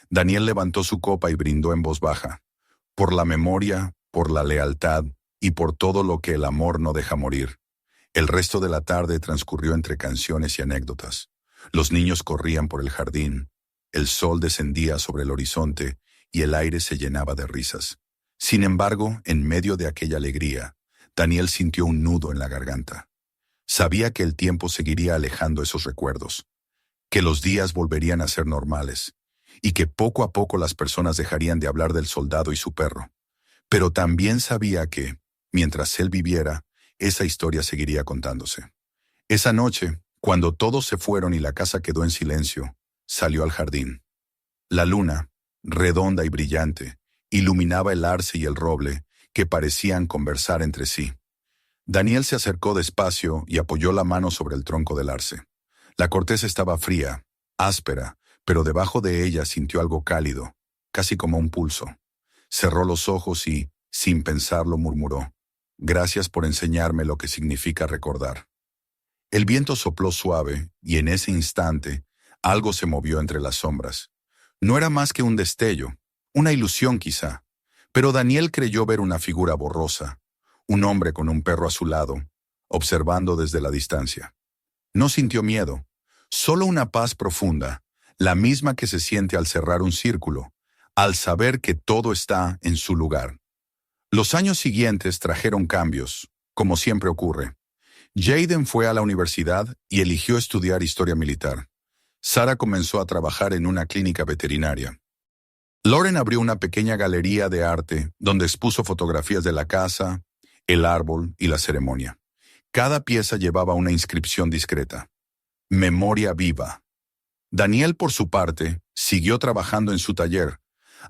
Daniel levantó su copa y brindó en voz baja. Por la memoria, por la lealtad y por todo lo que el amor no deja morir. El resto de la tarde transcurrió entre canciones y anécdotas. Los niños corrían por el jardín. El sol descendía sobre el horizonte y el aire se llenaba de risas. Sin embargo, en medio de aquella alegría, Daniel sintió un nudo en la garganta. Sabía que el tiempo seguiría alejando esos recuerdos, que los días volverían a ser normales, y que poco a poco las personas dejarían de hablar del soldado y su perro. Pero también sabía que, mientras él viviera, esa historia seguiría contándose. Esa noche, cuando todos se fueron y la casa quedó en silencio, salió al jardín. La luna, redonda y brillante, iluminaba el arce y el roble, que parecían conversar entre sí. Daniel se acercó despacio y apoyó la mano sobre el tronco del arce. La corteza estaba fría, áspera, pero debajo de ella sintió algo cálido, casi como un pulso. Cerró los ojos y, sin pensarlo, murmuró: «Gracias por enseñarme lo que significa recordar». El viento sopló suave y en ese instante algo se movió entre las sombras. No era más que un destello, una ilusión quizá, pero Daniel creyó ver una figura borrosa, un hombre con un perro a su lado, observando desde la distancia. No sintió miedo, solo una paz profunda, la misma que se siente al cerrar un círculo, al saber que todo está en su lugar. Los años siguientes trajeron cambios, como siempre ocurre. Jaden fue a la universidad y eligió estudiar historia militar. Sarah comenzó a trabajar en una clínica veterinaria. Lauren abrió una pequeña galería de arte donde expuso fotografías de la casa, el árbol y la ceremonia. Cada pieza llevaba una inscripción discreta: Memoria viva. Daniel, por su parte, siguió trabajando en su taller,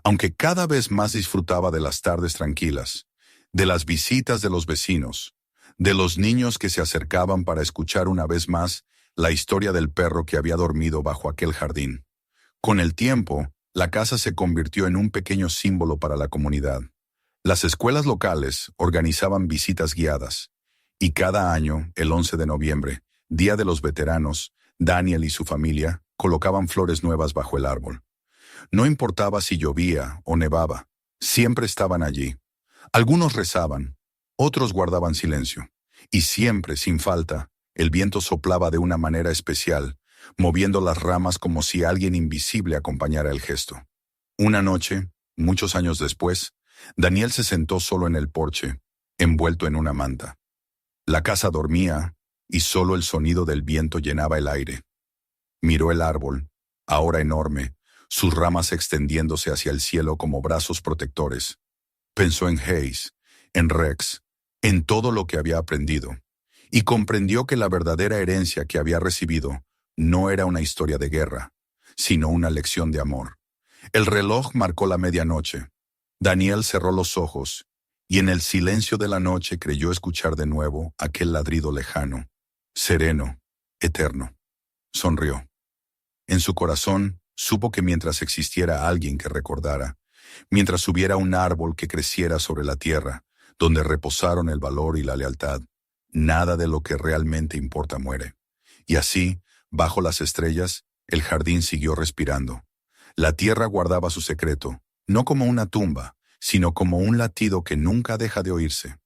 aunque cada vez más disfrutaba de las tardes tranquilas, de las visitas de los vecinos, de los niños que se acercaban para escuchar una vez más la historia del perro que había dormido bajo aquel jardín. Con el tiempo, la casa se convirtió en un pequeño símbolo para la comunidad. Las escuelas locales organizaban visitas guiadas, y cada año, el 11 de noviembre, Día de los Veteranos, Daniel y su familia colocaban flores nuevas bajo el árbol. No importaba si llovía o nevaba, siempre estaban allí. Algunos rezaban, otros guardaban silencio, y siempre, sin falta, el viento soplaba de una manera especial, moviendo las ramas como si alguien invisible acompañara el gesto. Una noche, muchos años después, Daniel se sentó solo en el porche, envuelto en una manta. La casa dormía, y solo el sonido del viento llenaba el aire. Miró el árbol, ahora enorme, sus ramas extendiéndose hacia el cielo como brazos protectores. Pensó en Hayes, en Rex, en todo lo que había aprendido, y comprendió que la verdadera herencia que había recibido no era una historia de guerra, sino una lección de amor. El reloj marcó la medianoche. Daniel cerró los ojos, y en el silencio de la noche creyó escuchar de nuevo aquel ladrido lejano, sereno, eterno. Sonrió. En su corazón, supo que mientras existiera alguien que recordara, mientras hubiera un árbol que creciera sobre la tierra, donde reposaron el valor y la lealtad, nada de lo que realmente importa muere. Y así, bajo las estrellas, el jardín siguió respirando. La tierra guardaba su secreto, no como una tumba, sino como un latido que nunca deja de oírse.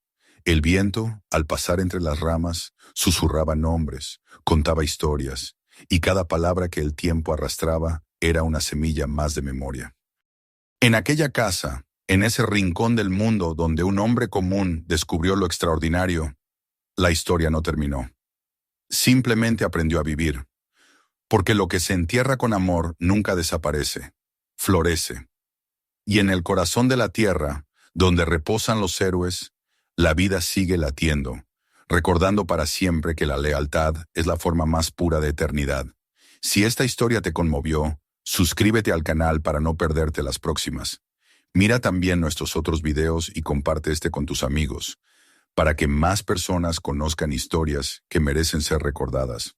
El viento, al pasar entre las ramas, susurraba nombres, contaba historias, y cada palabra que el tiempo arrastraba era una semilla más de memoria. En aquella casa, en ese rincón del mundo donde un hombre común descubrió lo extraordinario, la historia no terminó. Simplemente aprendió a vivir, porque lo que se entierra con amor nunca desaparece, florece. Y en el corazón de la tierra, donde reposan los héroes, la vida sigue latiendo, recordando para siempre que la lealtad es la forma más pura de eternidad. Si esta historia te conmovió, suscríbete al canal para no perderte las próximas. Mira también nuestros otros videos y comparte este con tus amigos, para que más personas conozcan historias que merecen ser recordadas.